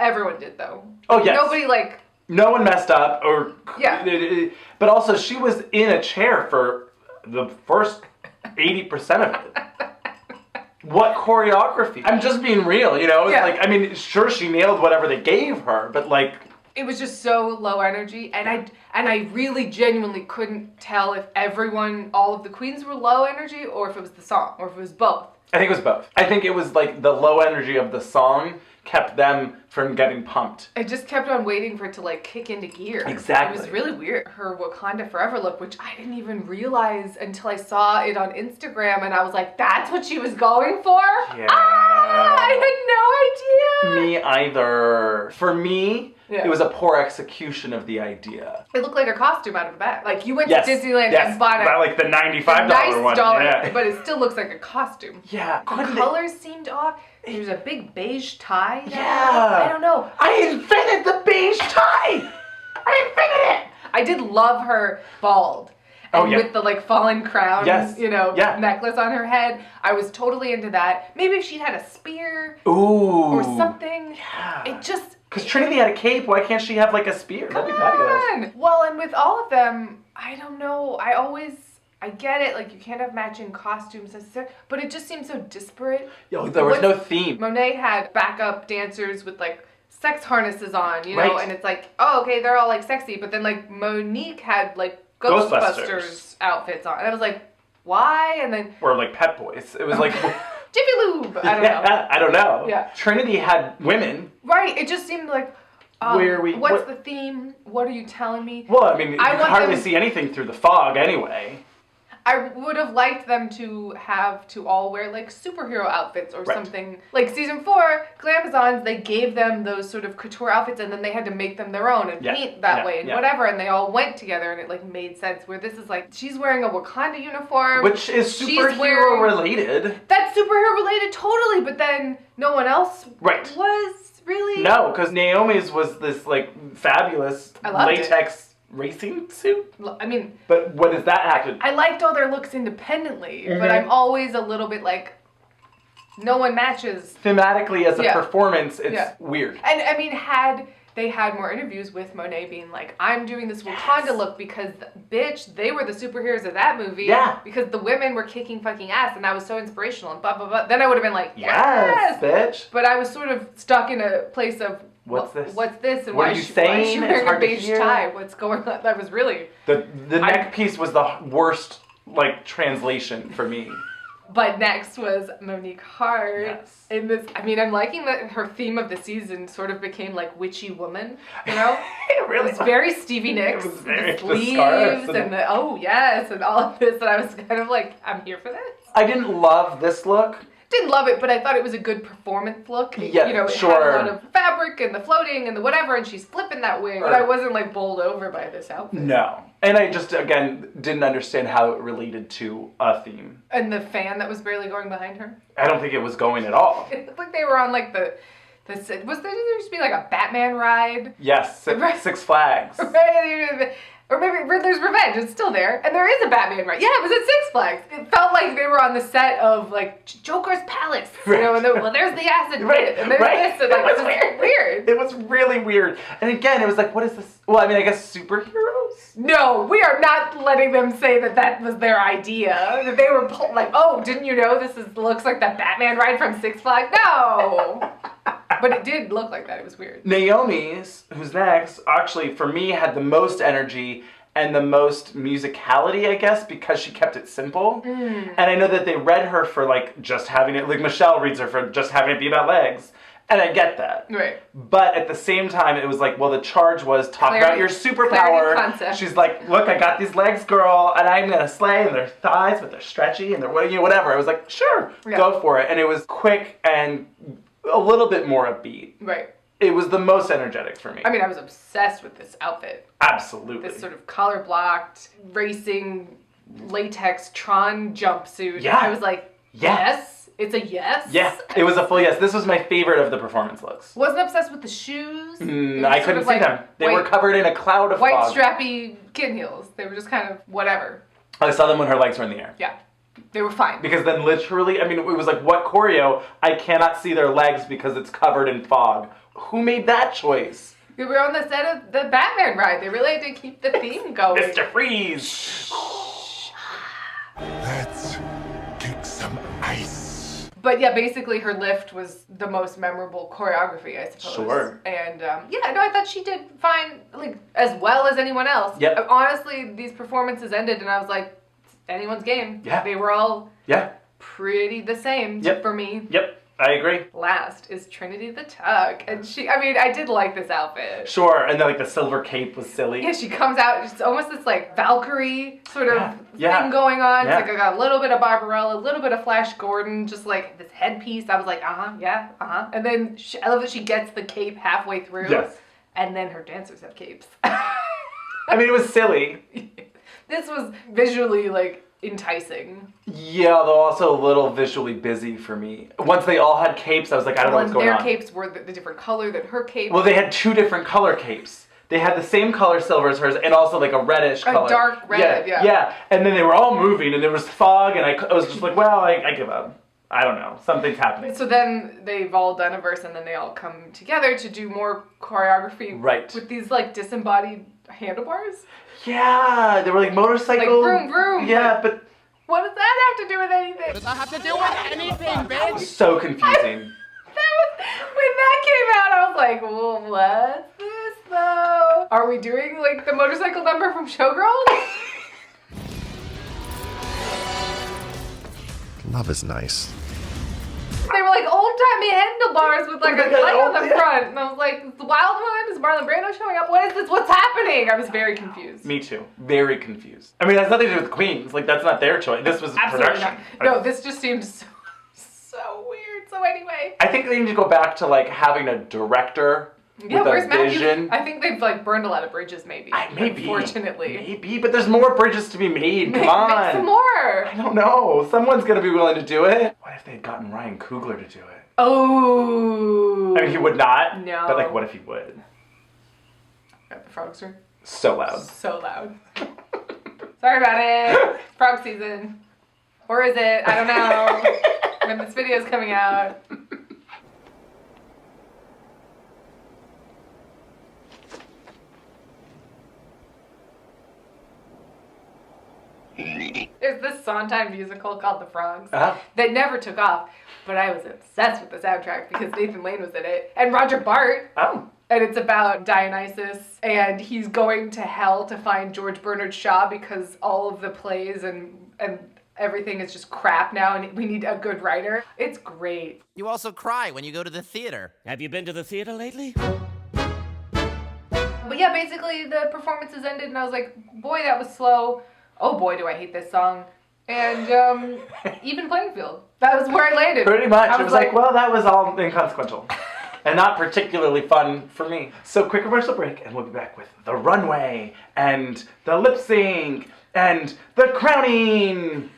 B: everyone did though.
A: Oh, yes.
B: Nobody like...
A: No one messed up, or...
B: Yeah.
A: But also, she was in a chair for the first 80% of it. What choreography? I'm just being real, you know? It's like, I mean, sure, she nailed whatever they gave her, but like...
B: It was just so low energy, and I really genuinely couldn't tell if all of the queens were low energy, or if it was the song, or if it was both.
A: I think it was both. I think it was like the low energy of the song kept them from getting pumped.
B: I just kept on waiting for it to like kick into gear.
A: Exactly.
B: It was really weird. Her Wakanda Forever look, which I didn't even realize until I saw it on Instagram, and I was like, that's what she was going for?
A: Yeah.
B: I had no idea.
A: Me either. For me,
B: Yeah.
A: it was a poor execution of the idea.
B: It looked like a costume out of the bag. Like you went
A: Yes.
B: to Disneyland
A: Yes.
B: and bought
A: Like the $95
B: nice
A: one.
B: dollar,
A: Yeah.
B: but it still looks like a costume.
A: Yeah.
B: The colors seemed off. There was a big beige tie.
A: Yeah.
B: I don't know.
A: I invented the beige tie! I invented it!
B: I did love her bald. And with the like fallen crown, necklace on her head. I was totally into that. Maybe if she'd had a spear or something.
A: Yeah.
B: It just...
A: Because Trinity had a cape, why can't she have like a spear? That'd be fabulous.
B: Well, and with all of them, I don't know. I always I get it, like you can't have matching costumes necessarily, but it just seems so disparate.
A: Yo, there was no theme.
B: Monet had backup dancers with like sex harnesses on, you know,
A: Right.
B: and it's like, oh, okay, they're all like sexy, but then like Monique had like Ghostbusters outfits on. And I was like, why? And then
A: Or like Pet Boys. It was like
B: Jiffy Lube. I don't know.
A: I don't know.
B: Yeah.
A: Trinity had women.
B: Right. It just seemed like, what's
A: what-
B: the theme? What are you telling me?
A: Well, I mean, you
B: I
A: can
B: want
A: hardly
B: them-
A: see anything through the fog anyway.
B: I would have liked them to have to all wear like superhero outfits or
A: Right.
B: something. Like season 4, Glamazons, they gave them those sort of couture outfits and then they had to make them their own and
A: Yeah,
B: paint that
A: yeah,
B: way and
A: yeah.
B: whatever, and they all went together and it like made sense. Where this is like, she's wearing a Wakanda uniform.
A: Which is
B: she's
A: superhero
B: wearing-
A: related.
B: That's superhero related totally, but then no one else
A: Right.
B: was really.
A: No, because Naomi's was this like fabulous
B: I loved it.
A: latex racing suit.
B: I mean,
A: But what does that have to
B: I liked all their looks independently,
A: Mhm.
B: but I'm always a little bit like, no one matches.
A: thematically as a
B: Yeah.
A: performance, it's
B: Yeah.
A: weird.
B: And I mean, had they had more interviews with Monet being like, I'm doing this Wakanda look because, bitch, they were the superheroes of that movie.
A: Yeah.
B: Because the women were kicking fucking ass and that was so inspirational and blah, blah, blah. Then I would have been like,
A: Yes,
B: yes!
A: bitch.
B: But I was sort of stuck in a place of,
A: What's this?
B: What's this? And
A: What
B: why
A: are you
B: is she, why is
A: saying?
B: she
A: It's
B: wearing a
A: hard to
B: beige
A: hear.
B: tie? What's going on? That was really...
A: The neck piece was the worst like translation for me.
B: But next was Monique Hart.
A: Yes.
B: In this, I mean, I'm liking that her theme of the season sort of became like witchy woman, you know?
A: It really
B: was very Stevie Nicks.
A: It was very-
B: the
A: the
B: sleeves
A: scarves
B: and
A: and-
B: the, oh yes, and all of this. And I was kind of like, I'm here for this.
A: I didn't love this look.
B: Didn't love it, but I thought it was a good performance look.
A: Yeah,
B: you know, it
A: sure.
B: had a lot of fabric and the floating and the whatever, and she's flipping that wig. But I wasn't like bowled over by this outfit.
A: No. And I just, again, didn't understand how it related to a theme.
B: And the fan that was barely going behind her.
A: I don't think it was going at all.
B: It looked like they were on like was there used to be like a Batman ride?
A: Yes, Six Flags.
B: Right? Or maybe there's Revenge, it's still there. And there is a Batman ride. Yeah, it was at Six Flags. It felt like they were on the set of like Joker's Palace. You know, and well, there's the acid pit, and there's this, and like,
A: it was
B: weird.
A: It was really weird. And again, it was like, what is this? Well, I mean, I guess superheroes?
B: No, we are not letting them say that was their idea. That they were like, oh, didn't you know looks like the Batman ride from Six Flags? No. But it did look like that. It was weird.
A: Naomi's, who's next, actually, for me, had the most energy and the most musicality, I guess, because she kept it simple. And I know that they read her for, like, just having it, like Michelle reads her for just having it be about legs. And I get that.
B: Right.
A: But at the same time, it was like, well, the charge was talk about your superpower.
B: clarity concept.
A: She's like, look, I got these legs, girl, and I'm going to slay, and they're thighs, but they're stretchy, and they're whatever. I was like, sure, go for it. And it was quick and a little bit more upbeat.
B: Right.
A: It was the most energetic for me.
B: I mean, I was obsessed with this outfit.
A: Absolutely.
B: This sort of collar blocked, racing, latex Tron jumpsuit.
A: Yeah.
B: I was like, yes. It's a yes.
A: Yeah, it was a full yes. This was my favorite of the performance looks.
B: Wasn't obsessed with the shoes. It was
A: I
B: sort
A: couldn't
B: of
A: see
B: like
A: them. They were covered in a cloud of
B: white
A: fog.
B: strappy kitten heels. They were just kind of whatever.
A: I saw them when her legs were in the air.
B: Yeah. They were fine.
A: Because then literally, I mean, it was like, what choreo? I cannot see their legs because it's covered in fog. Who made that choice?
B: They were on the set of the Batman ride. They really had to keep the theme going.
A: Mr. Freeze!
F: Let's kick some ice.
B: But yeah, basically her lift was the most memorable choreography, I suppose.
A: Sure.
B: And yeah, no, I thought she did fine, like as well as anyone else.
A: Yep.
B: Honestly, these performances ended and I was like, anyone's game.
A: Yeah.
B: They were all pretty the same
A: Yep.
B: for me.
A: Yep, I agree.
B: Last is Trinity the Tug. And I did like this outfit.
A: Sure, and then like the silver cape was silly.
B: Yeah, she comes out, it's almost this like Valkyrie sort of
A: Yeah.
B: thing going on.
A: Yeah.
B: It's like I got a little bit of Barbarella, a little bit of Flash Gordon, just like this headpiece. I was like, yeah. And then I love that she gets the cape halfway through.
A: Yes.
B: And then her dancers have capes.
A: I mean, it was silly.
B: This was visually like enticing.
A: Yeah, though also a little visually busy for me. Once they all had capes, I was like, I don't know what's going
B: their
A: on.
B: capes were the different color than her cape.
A: Well, they had two different color capes. They had the same color silver as hers and also like a reddish color.
B: A dark red, yeah.
A: Yeah, and then they were all moving and there was fog and I was just like, well, I give up. I don't know. Something's happening.
B: So then they've all done a verse and then they all come together to do more choreography.
A: Right.
B: With these like disembodied handlebars.
A: Yeah, they were like motorcycle.
B: Like vroom, vroom.
A: Yeah, but
B: What does that have to do with anything?
D: What does that have to do with anything, bitch?
A: so confusing.
B: When that came out, I was like, well, what's this though? Are we doing like the motorcycle number from Showgirls?
M: Love is nice.
B: They were like old-timey handlebars with like a light on the front. And I was like, the wild one? Is Marlon Brando showing up? What is this? What's happening? I was very confused.
A: Me too. Very confused. I mean, that's nothing to do with Queens. Like, that's not their choice. This was
B: Absolutely
A: production.
B: not. No, this just seemed so weird. So anyway.
A: I think they need to go back to like having a director
B: Yeah,
A: with
B: where's
A: a
B: Matthew?
A: vision.
B: I think they've like burned a lot of bridges, maybe.
A: Maybe.
B: Unfortunately.
A: Maybe, but there's more bridges to be made. Come on.
B: Make some more.
A: I don't know. Someone's gonna be willing to do it. What if they'd gotten Ryan Coogler to do it?
B: Oh.
A: I mean, he would not.
B: No.
A: But like, what if he would?
B: Got the frogs are
A: So loud.
B: so loud. Sorry about it. Frog season. Or is it? I don't know. When this video is coming out. There's this Sondheim musical called The Frogs that never took off, but I was obsessed with the soundtrack because Nathan Lane was in it and Roger Bart.
A: Oh.
B: And it's about Dionysus, and he's going to hell to find George Bernard Shaw because all of the plays and everything is just crap now, and we need a good writer. It's great.
N: You also cry when you go to the theater. Have you been to the theater lately?
B: But yeah, basically the performances ended, and I was like, boy, that was slow. Oh boy, do I hate this song. And even playing field. That was where I landed.
A: Pretty much. It was like, well, that was all inconsequential. And not particularly fun for me. So quick commercial break, and we'll be back with the runway, and the lip sync, and the crowning.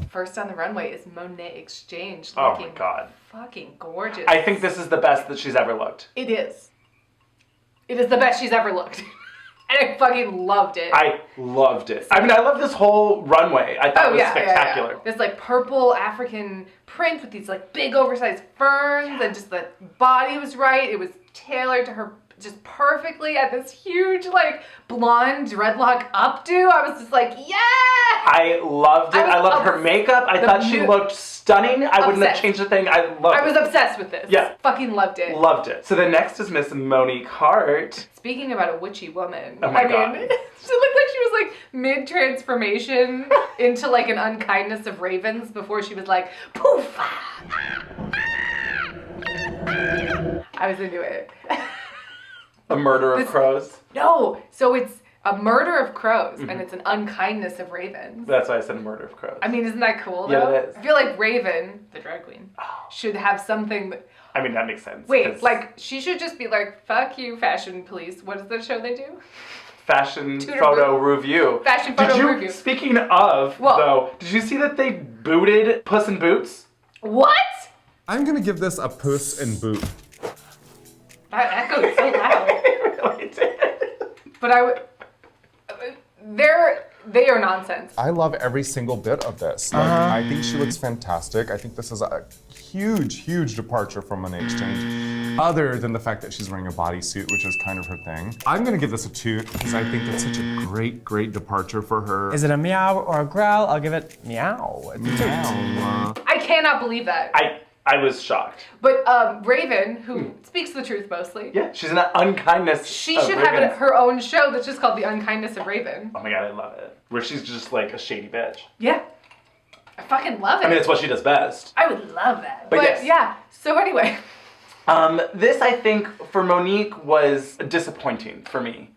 B: First on the runway is Monet Exchange.
A: Oh
B: Looking
A: my God.
B: fucking gorgeous.
A: I think this is the best that she's ever looked.
B: It is. It is the best she's ever looked. And I fucking loved it.
A: I loved it. I mean, I love this whole runway. I thought it was spectacular.
B: This like purple African print with these like big oversized ferns, and just the body was right. It was tailored to her just perfectly at this huge like blonde dreadlock updo. I was just like, yeah!
A: I loved it. I loved her makeup. I thought she looked stunning. I wouldn't have changed a thing. I loved it.
B: I was obsessed with this.
A: Yeah.
B: Fucking loved it.
A: Loved it. So the next is Miss Monique Hart.
B: Speaking about a witchy woman,
A: Oh my God.
B: she looked like she was like mid-transformation into like an unkindness of ravens before she was like, poof! I was into it.
A: A murder of crows.
B: No, so it's a murder of crows, and it's an unkindness of ravens.
A: That's why I said a murder of crows.
B: I mean, isn't that cool,
A: Yeah,
B: though?
A: it is.
B: I feel like Raven, the drag queen, should have something that...
A: I mean, that makes sense.
B: Wait,
A: 'cause
B: like, she should just be like, fuck you, fashion police. What is the show they do?
A: Fashion
B: Tudor
A: photo review.
B: Fashion photo review.
A: Speaking of, though, did you see that they booted Puss in Boots?
B: What?
O: I'm gonna give this a Puss in Boot.
B: That echoed so loud. But they are nonsense.
O: I love every single bit of this. Like, I think she looks fantastic. I think this is a huge, huge departure from Monet Exchange, other than the fact that she's wearing a bodysuit, which is kind of her thing. I'm gonna give this a toot, because I think that's such a great, great departure for her.
P: Is it a meow or a growl? I'll give it meow. It's a toot.
B: I cannot believe that.
A: I was shocked.
B: But Raven, who speaks the truth mostly.
A: Yeah, she's an unkindness
B: She
A: of
B: should
A: Ravens.
B: have her own show that's just called The Unkindness of Raven.
A: Oh my God, I love it. Where she's just like a shady bitch.
B: Yeah. I fucking love it.
A: I mean, it's what she does best.
B: I would love that.
A: But yes.
B: Yeah, so anyway.
A: This, I think, for Monique was disappointing for me.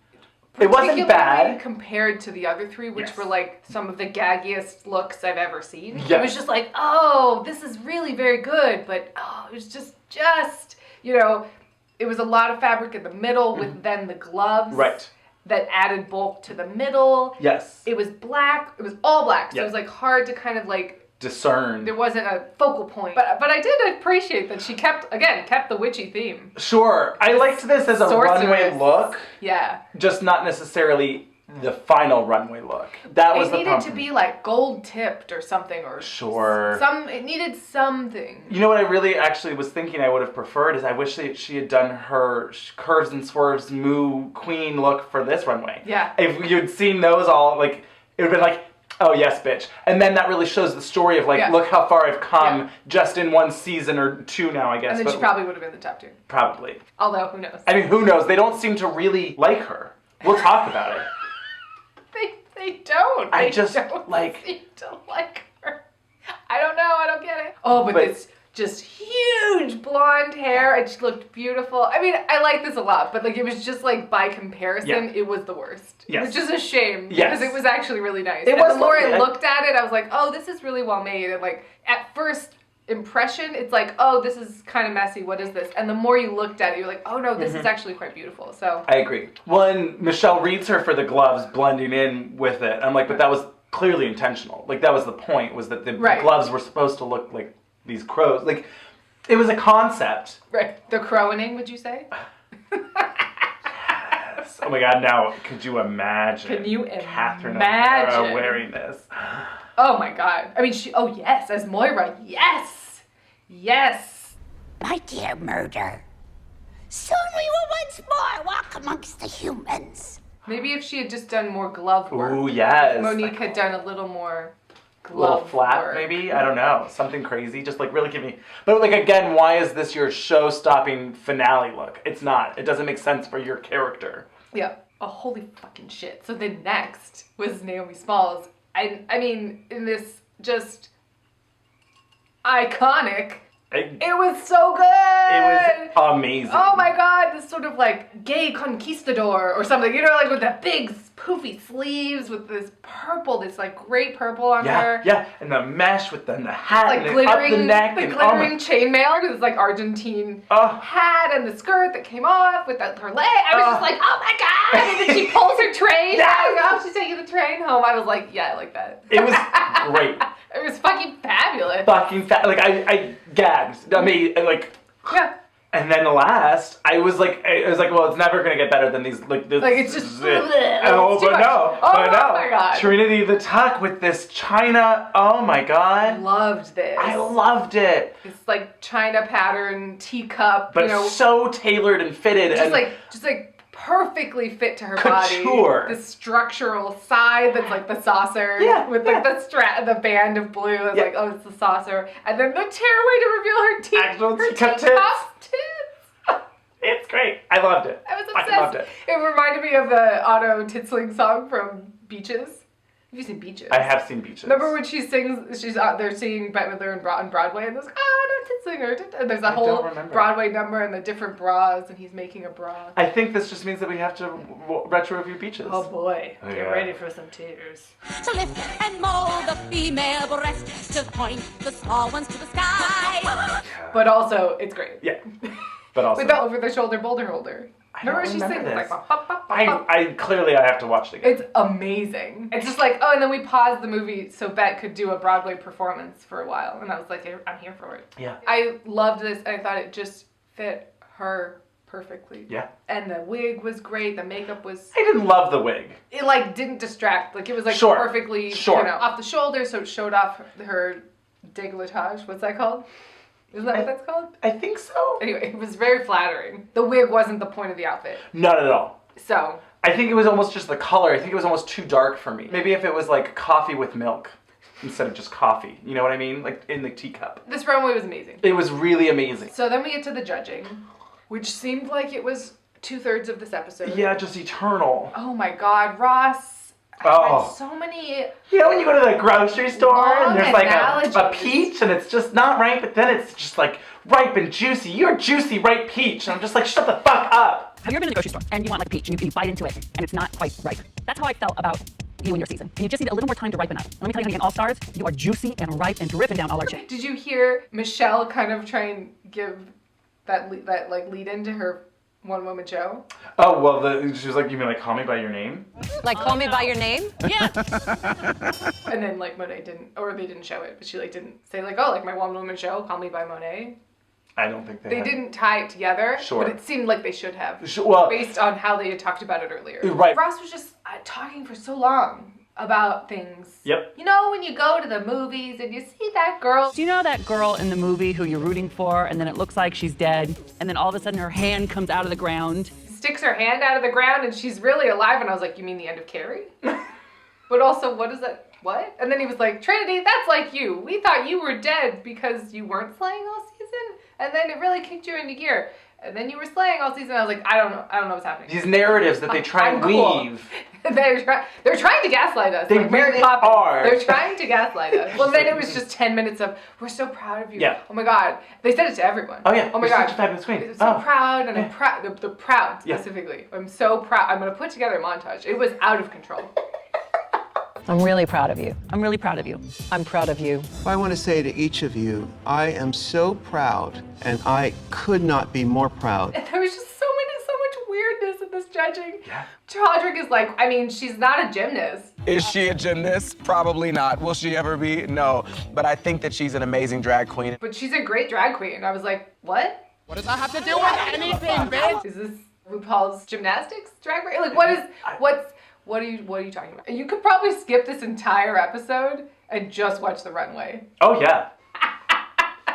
A: It wasn't
B: Particularly
A: bad.
B: compared to the other three, which were like some of the gaggiest looks I've ever seen.
A: Yeah.
B: It was just like, oh, this is really very good, but oh, it was just, you know, it was a lot of fabric in the middle with then the gloves.
A: Right.
B: That added bulk to the middle.
A: Yes.
B: It was black. It was all black. So
A: Yeah.
B: it was like hard to kind of like
A: Discern.
B: there wasn't a focal point. But I did appreciate that she kept the witchy theme.
A: Sure. I liked this as a
B: Sorceress.
A: runway look.
B: Yeah.
A: Just not necessarily the final runway look. That was
B: it
A: the
B: needed
A: problem.
B: to be like gold tipped or something, or
A: Sure.
B: It needed something.
A: You know what I really actually was thinking I would have preferred is I wish that she had done her curves and swerves moo queen look for this runway.
B: Yeah.
A: If you'd seen those all, like, it would have been like, oh yes, bitch. And then that really shows the story of like, look how far I've come just in one season or two now, I guess.
B: And then she probably would have been the top 2.
A: Probably.
B: Although, who knows?
A: I mean, who knows? They don't seem to really like her. We'll talk about it.
B: They don't.
A: I
B: They
A: just,
B: don't
A: like...
B: seem to like her. I don't know. I don't get it. Oh, but this just huge blonde hair, and she looked beautiful. I mean, I like this a lot, but like it was just like by comparison, it was the worst.
A: Yes.
B: It was just a shame
A: Yes.
B: because it was actually really nice.
A: It
B: And
A: was
B: the more I
A: lovely.
B: looked at it, I was like, oh, this is really well made. And like at first impression, it's like, oh, this is kind of messy. What is this? And the more you looked at it, you're like, oh no, this is actually quite beautiful. So
A: I agree. When Michelle reads her for the gloves blending in with it, I'm like, but that was clearly intentional. Like that was the point, was that the gloves were supposed to look like these crows. Like it was a concept.
B: Right. The crowing, would you say?
A: Yes. Oh my God, now could you imagine?
B: Can you
A: Catherine
B: imagine
A: O'Hara wearing this?
B: Oh my God. I mean, oh yes, as Moira, yes. Yes.
M: My dear murder, soon we will once more walk amongst the humans.
B: Maybe if she had just done more glove work.
A: Ooh, yes.
B: Monique had done a little more
A: A little
B: glove
A: flat,
B: work.
A: maybe? I don't know. Something crazy. Just like really give me... But like again, why is this your show-stopping finale look? It's not. It doesn't make sense for your character.
B: Yeah. Oh, holy fucking shit. So then next was Naomi Smalls. I mean, in this just iconic... It was so good!
A: It was amazing.
B: Oh my God, this sort of like gay conquistador or something, you know, like with the big poofy sleeves with this purple, this like great purple on her.
A: Yeah, and the mesh with the hat
B: Like
A: and
B: glittering,
A: up the neck.
B: the
A: and
B: glittering chainmail with this like Argentine hat and the skirt that came off with her leg. I was just like, oh my God! And then she pulls her train. Oh, she's taking the train home. I was like, yeah, I like that.
A: It was great.
B: It was fucking fabulous.
A: Like I gagged. I mean, like.
B: Yeah.
A: And then last, I was like, well, it's never gonna get better than these. Like
B: it's just.
A: Oh,
B: it's too
A: but
B: much.
A: no,
B: Oh
A: but no.
B: my God.
A: Trinity the Tuck with this China. Oh my God.
B: Loved this.
A: I loved it.
B: It's like China pattern teacup,
A: But
B: you know,
A: so tailored and fitted,
B: just
A: and
B: like perfectly fit to her
A: Couture.
B: body. The structural side that's like the saucer, with like the band of blue. That's like, oh, it's the saucer, and then the tearaway to reveal her teeth.
A: Actual
B: her
A: teacup
B: tits.
A: It's great. I loved it.
B: I was
A: I
B: obsessed.
A: loved it.
B: It reminded me of the Otto Titzling song from Beaches. Have you seen Beaches?
A: I have seen Beaches.
B: Remember when she sings, she's out there singing Bette Midler on Broadway, and there's and there's a whole Broadway number and the different bras, and he's making a bra.
A: I think this just means that we have to retro review Beaches.
B: Oh boy,
A: Oh,
B: get
A: yeah.
B: ready for some tears.
M: To lift and mold the female breast, to point the small ones to the sky.
B: But also, it's great.
A: Yeah, but also
B: With the over-the-shoulder boulder holder. Remember she sings
A: this.
B: like,
A: I clearly I have to watch it again.
B: it's amazing. It's just like, oh, and then we paused the movie so Bette could do a Broadway performance for a while, and I was like, I'm here for it.
A: Yeah.
B: I loved this, and I thought it just fit her perfectly.
A: Yeah.
B: And the wig was great. The makeup was.
A: I didn't love the wig.
B: It like didn't distract. Like it was like
A: Sure.
B: perfectly,
A: Sure.
B: you know, off the shoulder, so it showed off her décolletage. What's that called? Isn't that what that's called?
A: I think so.
B: Anyway, it was very flattering. The wig wasn't the point of the outfit.
A: Not at all.
B: So.
A: I think it was almost just the color. I think it was almost too dark for me. Maybe if it was like coffee with milk instead of just coffee. You know what I mean? Like in the teacup.
B: This runway was amazing.
A: It was really amazing.
B: So then we get to the judging, which seemed like it was 2/3 of this episode.
A: Yeah, just eternal.
B: Oh my God, Ross.
A: Oh.
B: Had so many.
A: You know when you go to the grocery store and
B: long
A: there's like a
B: analogies.
A: peach and it's just not ripe, but then it's just like ripe and juicy. You're a juicy ripe peach. And I'm just like, shut the fuck up.
Q: Have you ever been to the grocery store and you want like peach and you bite into it and it's not quite ripe? That's how I felt about you and your season. And you just need a little more time to ripen up. Let me tell you, honey, in All Stars, you are juicy and ripe and dripping down all our chin.
B: Did you hear Michelle kind of try and give that like lead into her one-woman show?
A: Oh, well, she was like, you mean like call me by your name?
R: Like call me by your name?
B: Yeah. And then like Monet didn't, or they didn't show it, but she like didn't say like, oh, like my one-woman show, call me by Monet.
A: I don't think
B: They didn't tie it together,
A: Sure.
B: but it seemed like they should have,
A: well-
B: based on how they had talked about it earlier.
A: Right.
B: Ross was just talking for so long about things.
A: Yep.
B: You know, when you go to the movies and you see that girl.
Q: Do you know that girl in the movie who you're rooting for, and then it looks like she's dead, and then all of a sudden her hand comes out of the ground?
B: Sticks her hand out of the ground and she's really alive, and I was like, you mean the end of Carrie? But also, what is that? What? And then he was like, Trinity, that's like you. We thought you were dead because you weren't slaying all season, and then it really kicked you into gear. And then you were slaying all season. I was like, I don't know what's happening.
A: These narratives that they try and weave.
B: They're trying to gaslight us.
A: They
B: like Mary
A: really
B: Poppins.
A: are.
B: They're trying to gaslight us. Well, then it was just 10 minutes of, we're so proud of you.
A: Yeah.
B: Oh my God. They said it to everyone.
A: Oh yeah.
B: Oh my
A: You're
B: God.
A: such a fabulous queen.
B: I'm so proud, and
A: Yeah.
B: I'm proud. The proud
A: Yeah.
B: specifically. I'm so proud. I'm gonna put together a montage. It was out of control.
Q: I'm really proud of you. I'm really proud of you. I'm proud of you.
R: I want to say to each of you, I am so proud, and I could not be more proud.
B: And there was just so much weirdness in this judging. Yeah. Chodrick is like, I mean, she's not a gymnast.
G: Is she a gymnast? Probably not. Will she ever be? No. But I think that she's an amazing drag queen.
B: But she's a great drag queen. I was like, what?
G: What does that have to do with anything, bitch?
B: Is this RuPaul's gymnastics drag race? Like, what are you talking about? You could probably skip this entire episode and just watch the runway.
A: Oh yeah.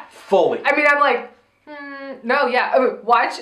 A: Fully.
B: I mean, I'm like, no, yeah. Watch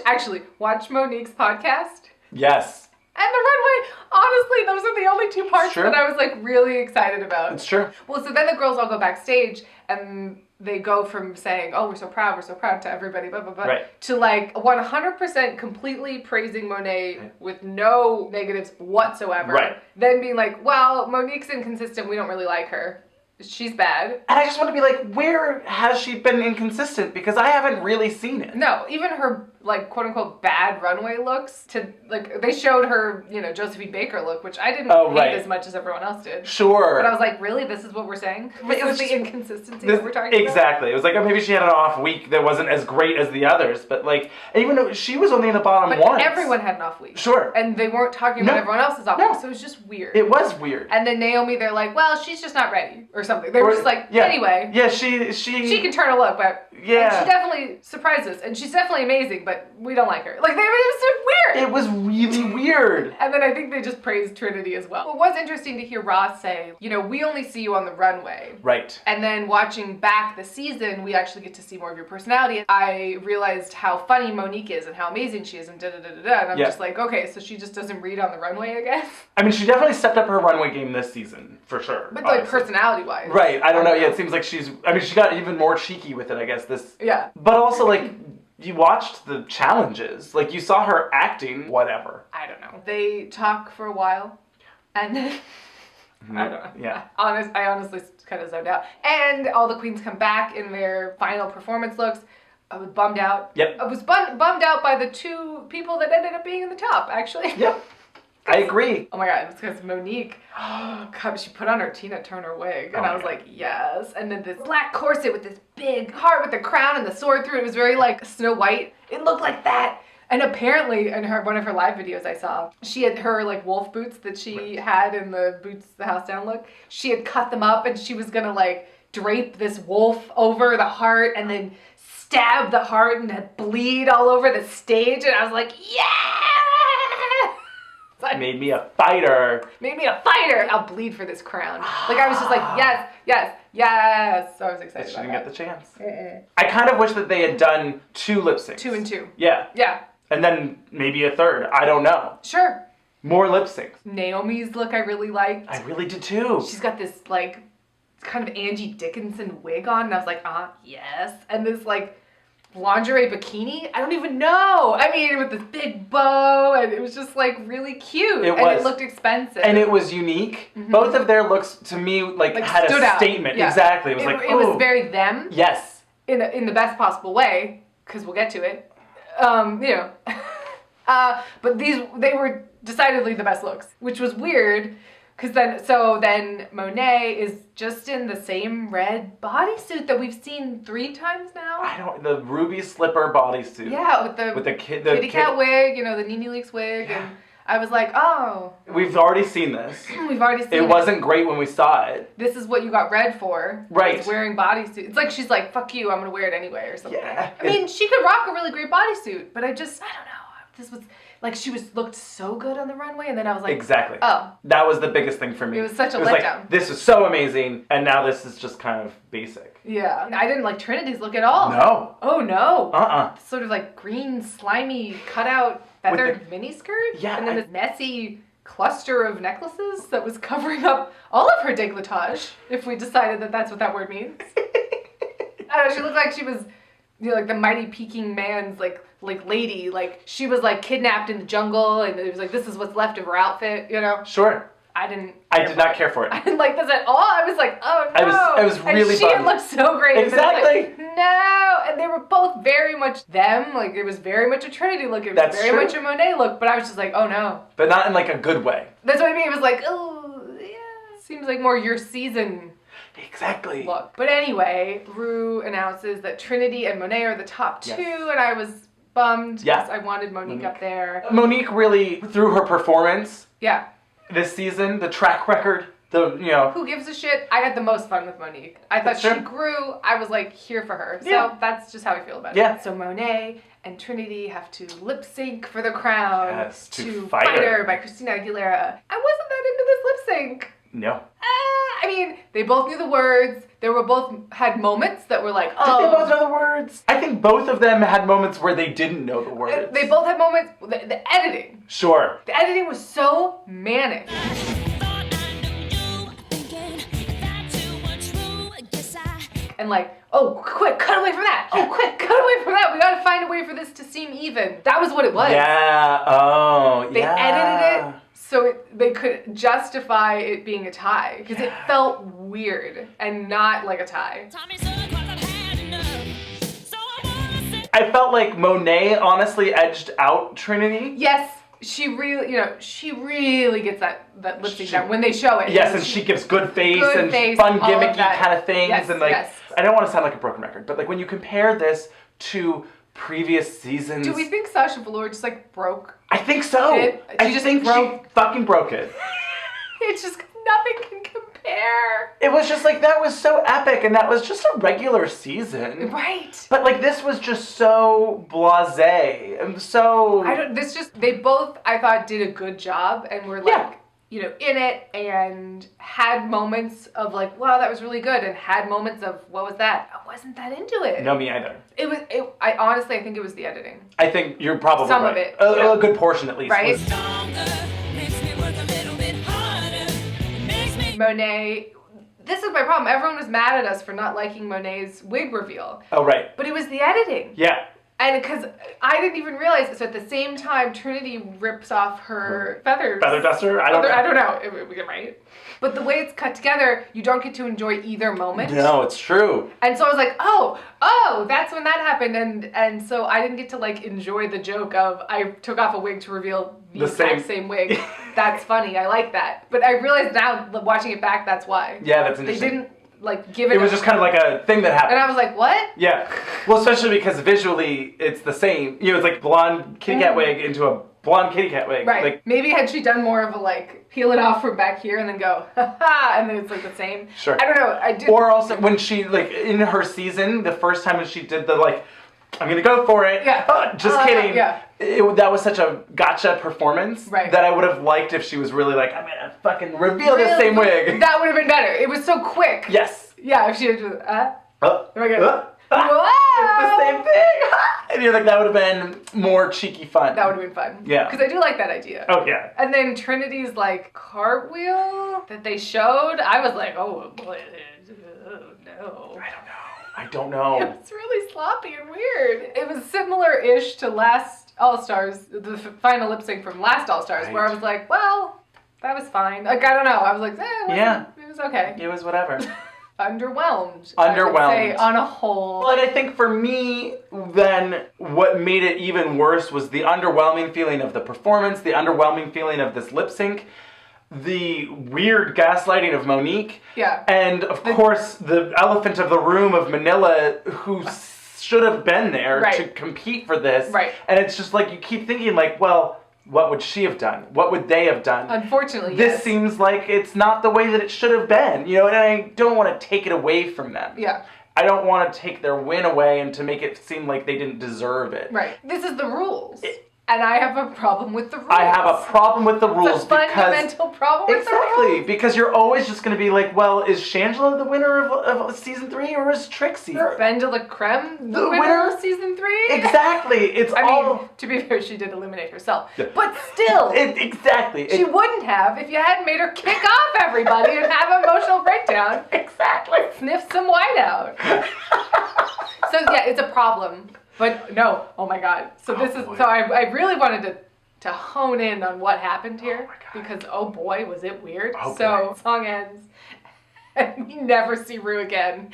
B: Monique's podcast.
A: Yes.
B: And the runway, honestly, those are the only two parts
A: Sure.
B: that I was like really excited about.
A: It's true.
B: Well, so then the girls all go backstage and they go from saying, oh, we're so proud to everybody, blah, blah, blah,
A: Right.
B: to like 100% completely praising Monet with no negatives whatsoever.
A: Right.
B: Then being like, well, Monique's inconsistent, we don't really like her. She's bad.
A: And I just want to be like, where has she been inconsistent? Because I haven't really seen it.
B: No, even her, like, quote-unquote bad runway looks, to, like, they showed her, Josephine Baker look, which I didn't hate as much as everyone else did.
A: Sure.
B: But I was like, really? This is what we're saying? This is the inconsistency that we're talking about?
A: Exactly. It was like, oh, maybe she had an off week that wasn't as great as the others, but like, even though she was only in the bottom
B: But
A: once.
B: everyone had an off week.
A: Sure.
B: And they weren't talking about everyone else's off week, so it was just weird.
A: It was weird.
B: And then Naomi, they're like, well, she's just not ready, or something. They were just like,
A: yeah.
B: anyway.
A: Yeah, she
B: can turn a look, but
A: yeah.
B: and she definitely surprised us, and she's definitely amazing, but we don't like her. Like, it was so weird.
A: It was really weird.
B: And then I think they just praised Trinity as well. It was interesting to hear Ross say, we only see you on the runway.
A: Right.
B: And then watching back the season, we actually get to see more of your personality. I realized how funny Monique is and how amazing she is and da-da-da-da-da. And I'm just like, okay, so she just doesn't read on the runway again?
A: I mean, she definitely stepped up her runway game this season, for sure.
B: But like personality-wise.
A: Right, I don't know. Yeah, it seems like she got even more cheeky with it, I guess,
B: Yeah.
A: But also, like, you watched the challenges. Like, you saw her acting, whatever.
B: I don't know. They talk for a while, and then... I don't know.
A: Yeah.
B: I honestly kind of zoned out. And all the queens come back in their final performance looks. I was bummed out.
A: Yep.
B: I was bummed out by the two people that ended up being in the top, actually.
A: Yep. I agree.
B: Oh my God, it's because Monique, God, she put on her Tina Turner wig. And I was like, yes. And then this black corset with this big heart with the crown and the sword through it. It was very like Snow White. It looked like that. And apparently, in one of her live videos I saw, she had her like wolf boots that she had in the Boots the House Down look. She had cut them up and she was gonna like drape this wolf over the heart and then stab the heart and then bleed all over the stage. And I was like, yeah!
A: Made me a fighter.
B: Made me a fighter. I'll bleed for this crown. Like I was just like, yes, yes, yes. So I was excited.
A: She didn't get the chance.
B: Mm-mm.
A: I kind of wish that they had done 2 lip syncs.
B: 2 and 2.
A: Yeah.
B: Yeah.
A: And then maybe a third. I don't know.
B: Sure.
A: More lip syncs.
B: Naomi's look I really liked.
A: I really did too.
B: She's got this like kind of Angie Dickinson wig on, and I was like, yes. And this like lingerie bikini. I don't even know. I mean, with this big bow, and it was just like really cute. It looked expensive.
A: And it was unique. Mm-hmm. Both of their looks to me like had a statement.
B: Yeah.
A: Exactly. It was like,
B: it was very them.
A: Yes.
B: In the best possible way, because we'll get to it. But they were decidedly the best looks, which was weird. Because then Monet is just in the same red bodysuit that we've seen 3 times now.
A: The ruby slipper bodysuit.
B: Yeah, with the kitty cat wig, the Nene Leakes wig, and I was like, oh.
A: We've already seen this.
B: We've already seen it.
A: It wasn't great when we saw it.
B: This is what you got red for.
A: Right.
B: Is wearing bodysuit. It's like she's like, fuck you, I'm gonna wear it anyway or something.
A: Yeah.
B: I mean, she could rock a really great bodysuit, but I don't know. This was, like, she looked so good on the runway, and then I was like,
A: Exactly.
B: oh.
A: That was the biggest thing for me.
B: It was such a
A: like,
B: letdown.
A: this is so amazing, and now this is just kind of basic.
B: Yeah. I didn't like Trinity's look at all.
A: No.
B: Oh, no.
A: Sort
B: of like green, slimy, cutout, feathered miniskirt.
A: Yeah.
B: And then this messy cluster of necklaces that was covering up all of her décolletage, if we decided that that's what that word means. I don't know, she looked like she was, you know, like the mighty Peking man's like lady. Like, she was like kidnapped in the jungle, and it was like, this is what's left of her outfit, you know?
A: Sure.
B: I
A: did not care for it.
B: I didn't like this at all. I was like, oh no.
A: I was really
B: and she had
A: bummed.
B: looked so great.
A: Exactly.
B: And then I was like, no. And they were both very much them. Like, it was very much a Trinity look. It was
A: That's
B: very
A: true.
B: much a Monet look. But I was just like, oh no.
A: But not in like a good way.
B: That's what I mean. It was like, oh, yeah. Seems like more your season.
A: Exactly.
B: Look. But anyway, Ru announces that Trinity and Monet are the top two.
A: Yes.
B: And I was bummed.
A: Yeah.
B: Because I wanted Monique up there.
A: Monique really, through her performance
B: Yeah.
A: this season, the track record,
B: Who gives a shit? I had the most fun with Monique. I thought
A: That's
B: she
A: true.
B: grew. I was like here for her. So
A: Yeah.
B: that's just how I feel about
A: Yeah.
B: it. So Monet and Trinity have to lip sync for the crown
A: Yes, to
B: Fight
A: Fight Her.
B: Her by Christina Aguilera. I wasn't that into this lip sync.
A: No.
B: I mean, they both knew the words. They were both had moments that were like,
A: Did
B: oh.
A: they both know the words? I think both of them had moments where they didn't know the words.
B: They both had moments. The editing.
A: Sure.
B: The editing was so manic. And like, oh, quick, cut away from that. Oh, quick, cut away from that. We gotta find a way for this to seem even. That was what it was.
A: Yeah. Oh,
B: They
A: yeah.
B: edited it so they could justify it being a tie because it felt weird and not like a tie.
A: I felt like Monet honestly edged out Trinity.
B: Yes, she really gets that lip sync down when they show it.
A: Yes, and she gives good face
B: Good
A: and
B: face,
A: fun
B: all of
A: gimmicky
B: that.
A: kind of things.
B: Yes,
A: and like,
B: yes.
A: I don't want to sound like a broken record, but like when you compare this to previous seasons.
B: Do we think Sasha Velour just like broke?
A: I think so.
B: She
A: fucking broke it.
B: It's just nothing can compare.
A: It was just like, that was so epic, and that was just a regular season.
B: Right.
A: But like, this was just so blasé and so.
B: They both, I thought, did a good job and were like, you know, in it and had moments of like, wow, that was really good, and had moments of, what was that? I wasn't that into it.
A: No, me either.
B: I honestly, I think it was the editing.
A: I think you're probably
B: Some
A: right.
B: of it.
A: A good portion at least.
B: Right?
A: was-
B: Monet, this is my problem. Everyone was mad at us for not liking Monet's wig reveal.
A: Oh, right.
B: But it was the editing.
A: Yeah.
B: And because I didn't even realize it. So at the same time, Trinity rips off her feather
A: duster? I don't know.
B: We get right. But the way it's cut together, you don't get to enjoy either moment.
A: No, it's true.
B: And so I was like, oh, that's when that happened. And so I didn't get to like enjoy the joke of I took off a wig to reveal the exact same wig. That's funny. I like that. But I realized now, watching it back, that's why.
A: Yeah, that's interesting.
B: They didn't like give it.
A: It was just kind of like a thing that happened.
B: And I was like, what?
A: Yeah. Well, especially because visually it's the same. You know, it's like blonde kitty cat wig into a blonde kitty cat wig.
B: Right.
A: Like,
B: maybe had she done more of a like peel it off from back here and then go ha ha, and then it's like the same.
A: sure.
B: I don't know. I did.
A: Or also when she like in her season, the first time when she did the like, I'm gonna go for it.
B: Yeah.
A: Just kidding.
B: Yeah.
A: That was such a gotcha performance that I would have liked if she was really like, I'm gonna fucking reveal the same wig.
B: That would have been better. It was so quick.
A: Yes.
B: Yeah. If she had just
A: Oh
B: my God.
A: Whoa! It's the same thing. And you're like, that would have been more cheeky fun.
B: That would have been fun.
A: Yeah.
B: Because I do like that idea.
A: Oh yeah.
B: And then Trinity's like cartwheel that they showed, I was like, oh no.
A: I don't know.
B: It was really sloppy and weird. It was similar-ish to last All-Stars, the final lip sync from last All-Stars, where I was like, well, that was fine. Like, I don't know. I was like, it was okay.
A: It was whatever.
B: Underwhelmed. I would say, on a whole.
A: Well, and I think for me, then, what made it even worse was the underwhelming feeling of the performance, the underwhelming feeling of this lip sync, the weird gaslighting of Monique, and of course the elephant of the room of Manila, who should have been there to compete for this.
B: Right.
A: And it's just like you keep thinking like, well, what would she have done? What would they have done?
B: Unfortunately,
A: This
B: yes.
A: seems like it's not the way that it should have been, and I don't want to take it away from them.
B: Yeah.
A: I don't want to take their win away and to make it seem like they didn't deserve it.
B: Right. This is the rules. And I have a problem with the rules.
A: I have a problem with the rules
B: It's a fundamental problem with the rules.
A: Exactly, because you're always just going to be like, well, is Shangela the winner of season 3 or is Trixie?
B: Ben de la Creme the winner of season 3?
A: Exactly. It's
B: I
A: all...
B: mean, to be fair, she did eliminate herself.
A: Yeah.
B: But still.
A: Exactly.
B: She wouldn't have if you hadn't made her kick off everybody and have an emotional breakdown.
A: Exactly.
B: Sniff some white out. So yeah, it's a problem. But no, oh my God. So I really wanted to hone in on what happened here because oh boy, was it weird.
A: Oh
B: so song ends and we never see Ru again.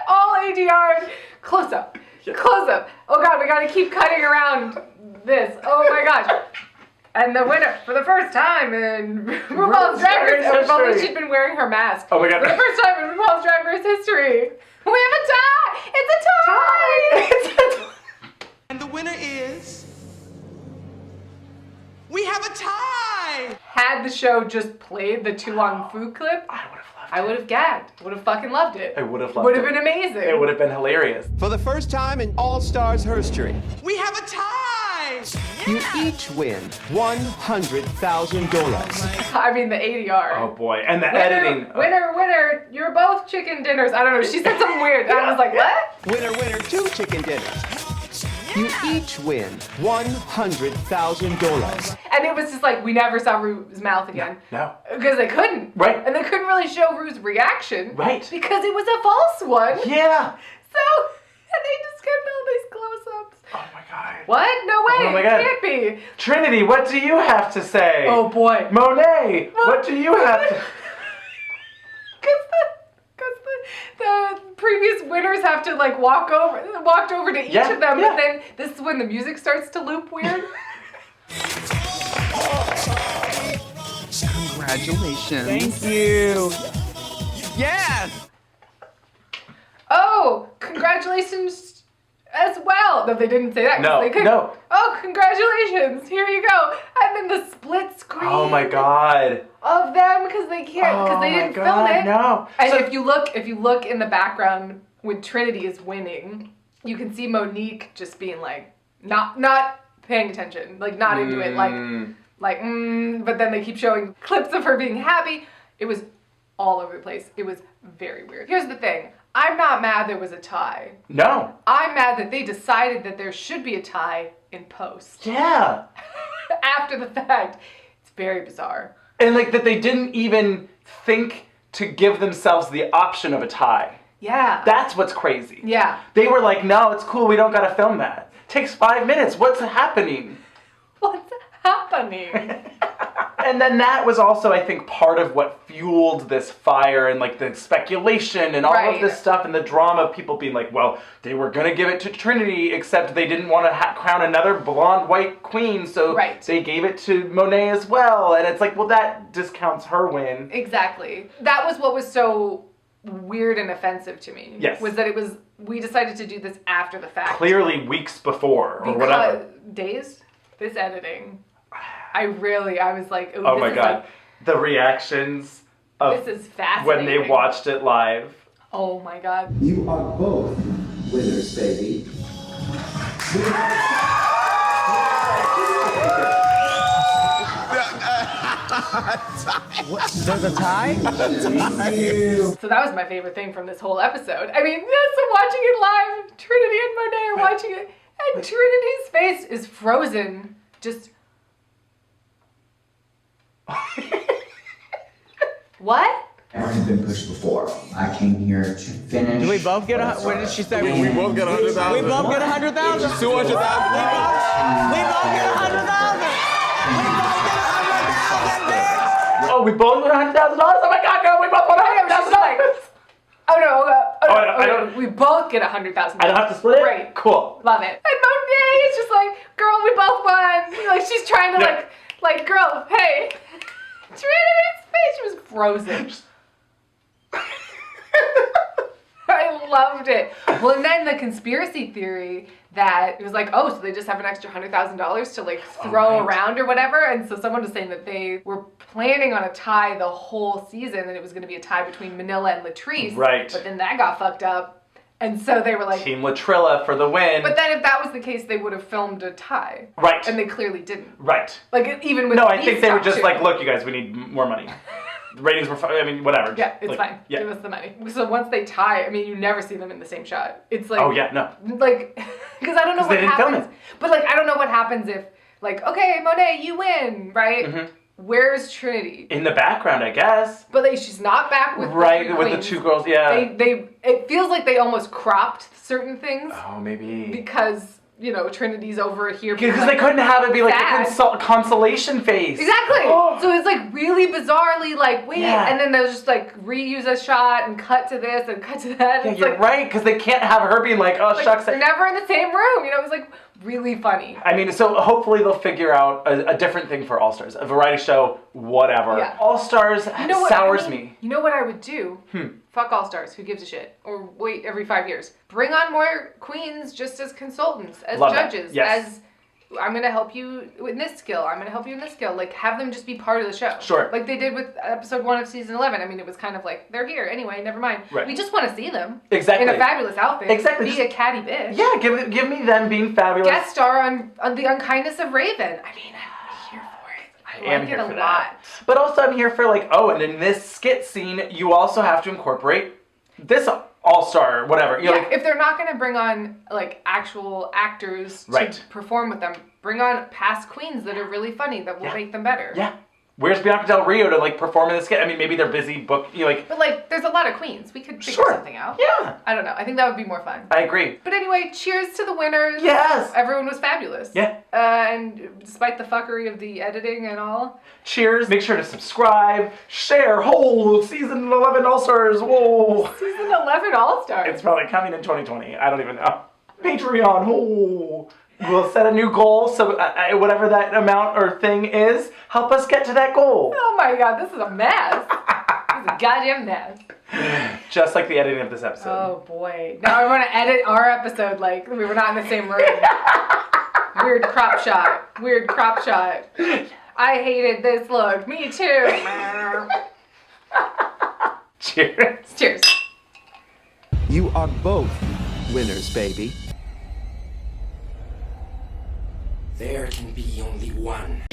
B: All ADR, close up. Oh God, we gotta keep cutting around this. Oh my gosh. And the winner, for the first time in RuPaul's Drag Race, if only she'd been wearing her mask.
A: Oh my God.
B: For the first time in RuPaul's Drag Race history. We have a tie! It's a tie! It's a tie!
F: And the winner is... We have a tie!
B: Had the show just played the Tu Wong Fu clip, I would have gagged. Would have fucking loved it.
A: I would have loved
B: Would
A: it.
B: have been amazing.
A: It would have been hilarious.
R: For the first time in All Stars history,
F: We have a tie!
R: you each win $100,000.
B: I mean, the ADR.
A: Oh boy, and the editing.
B: Winner, you're both chicken dinners. I don't know, she said something weird. I was like, what?
R: Winner, 2 chicken dinners. You each win $100,000.
B: And it was just like, we never saw Ru's mouth again.
A: No.
B: Because they couldn't.
A: Right.
B: And they couldn't really show Ru's reaction.
A: Right.
B: Because it was a false one.
A: Yeah.
B: So, and they just kept all these close-ups.
A: Oh my God.
B: What? No way.
A: Oh my God.
B: It can't be.
A: Trinity, what do you have to say?
B: Oh boy.
A: Monet, what do you have to...
B: Because the previous winners have to like walked over to each of them, but then this is when the music starts to loop weird.
G: Congratulations.
L: Thank you.
G: Yes.
B: Oh, congratulations as well. No, they didn't say that. 'Cause
A: No,
B: they couldn't.
A: no.
B: Oh, congratulations. Here you go. And then the split screen.
A: Oh my God.
B: Of them because they can't because they
A: Oh my
B: didn't film
A: God,
B: it.
A: no.
B: And
A: So-
B: if you look in the background when Trinity is winning, you can see Monique just being like not paying attention, like not into it, but then they keep showing clips of her being happy. It was all over the place. It was very weird. Here's the thing. I'm not mad there was a tie.
A: No.
B: I'm mad that they decided that there should be a tie in post.
A: Yeah.
B: After the fact. It's very bizarre.
A: And like that they didn't even think to give themselves the option of a tie.
B: Yeah.
A: That's what's crazy.
B: Yeah.
A: They were like, no, it's cool, we don't gotta film that. Takes 5 minutes, what's happening?
B: What's happening?
A: And then that was also, I think, part of what fueled this fire and like the speculation and all of this stuff and the drama of people being like, well, they were gonna give it to Trinity, except they didn't want to crown another blonde white queen, so they gave it to Monet as well. And it's like, well, that discounts her win.
B: Exactly. That was what was so weird and offensive to me.
A: Yes.
B: Was that we decided to do this after the fact.
A: Clearly weeks before or whatever.
B: Days? This editing. I was like, ooh,
A: Oh
B: this
A: my
B: is
A: God.
B: like,
A: The reactions of
B: this is fascinating.
A: when they watched it live.
B: Oh my God.
S: You are both winners, baby.
L: There's a tie?
B: So that was my favorite thing from this whole episode. I mean, so watching it live, Trinity and Monet are watching it, and Trinity's face is frozen. Just. What?
S: I've been pushed before. I came here to finish.
L: Do we both get what did she say?
S: We both get
L: 100,000. We both get 100,000.
S: 200,000.
L: We both get 100,000.
A: Oh, we both won $100,000? Oh my God, girl, we both won $100,000.
B: I don't. We both get $100,000.
A: I don't have to split it?
B: Right.
A: Cool.
B: Love it. And Monet is just like, girl, we both won. Like she's trying to like, girl, hey. Trinity's face was frozen. I loved it. Well, and then the conspiracy theory that it was like, oh, so they just have an extra $100,000 to like throw around or whatever. And so someone was saying that they were planning on a tie the whole season, and it was going to be a tie between Manila and Latrice.
A: Right.
B: But then that got fucked up. And so they were like,
A: Team Latrilla for the win.
B: but then if that was the case, they would have filmed a tie.
A: Right.
B: And they clearly didn't.
A: Right.
B: Like, even with
A: No, I
B: these
A: think they were
B: top
A: just
B: two.
A: like, look, you guys, we need more money. The ratings were fine. I mean, whatever.
B: Yeah, it's
A: Like,
B: fine.
A: Yeah.
B: Give us the money. So once they tie, I mean, you never see them in the same shot. It's like,
A: Oh, yeah, no.
B: like, because I don't know
A: 'Cause
B: what
A: they didn't film
B: happens.
A: it.
B: But like, I don't know what happens if, like, okay, Monet, you win, right?
A: Mhm.
B: Where's Trinity?
A: In the background, I guess.
B: But like, she's not back with
A: Right,
B: the three
A: with the
B: queens.
A: two girls, yeah.
B: It feels like they almost cropped certain things
A: Oh, maybe.
B: because, you know, Trinity's over here. being,
A: Because
B: like,
A: they couldn't have it be like
B: sad.
A: a consolation face.
B: Exactly.
A: Oh.
B: So it's like really bizarrely like, wait,
A: Yeah.
B: and then they'll just like reuse a shot and cut to this and cut to that.
A: Yeah,
B: It's
A: you're
B: like,
A: right, because they can't have her being like, oh,
B: like,
A: shucks.
B: they're never in the same room. You know, it was like really funny.
A: I mean, so hopefully they'll figure out a different thing for All Stars. A variety show, whatever.
B: Yeah.
A: All Stars sours me.
B: You know what I would do? Fuck All Stars. Who gives a shit? Or wait every 5 years. Bring on more queens just as consultants, as
A: Love that.
B: judges,
A: Yes.
B: as I'm gonna help you in this skill. I'm gonna help you in this skill. Like have them just be part of the show.
A: Sure.
B: Like they did with episode 1 of season 11. I mean, it was kind of like they're here anyway. Never mind.
A: Right.
B: We just want to see them.
A: Exactly.
B: In a fabulous outfit.
A: Exactly.
B: Be a catty bitch.
A: Yeah, give me them being fabulous.
B: Guest star on The Unkindness of Raven. I mean, I'm here for it. I
A: am
B: like
A: here
B: it a
A: for
B: lot.
A: that. But also I'm here for like, oh, and in this skit scene, you also have to incorporate this all-star, whatever. You know,
B: Yeah,
A: like,
B: if they're not going to bring on like actual actors to
A: Right.
B: perform with them, bring on past queens that are really funny that will make them better.
A: yeah. Where's Bianca Del Rio to like perform in the skit? I mean, maybe they're busy book. You know, like,
B: But like, there's a lot of queens. We could figure
A: Sure.
B: something out.
A: Yeah.
B: I don't know. I think that would be more fun.
A: I agree.
B: But anyway, cheers to the winners.
A: Yes.
B: Everyone was fabulous.
A: Yeah.
B: And despite the fuckery of the editing and all.
A: Cheers. Make sure to subscribe, share, whole season 11 All Stars. Whoa.
B: Season 11 All-Stars.
A: It's probably coming in 2020. I don't even know. Patreon. Oh. We'll set a new goal. So whatever that amount or thing is, help us get to that goal.
B: Oh my God, this is a mess. This is a goddamn mess.
A: Just like the editing of this episode.
B: Oh boy. Now I want to edit our episode like we were not in the same room. Weird crop shot. Weird crop shot. I hated this look. Me too.
A: Cheers.
B: Cheers.
R: You are both winners, baby.
T: There can be only one.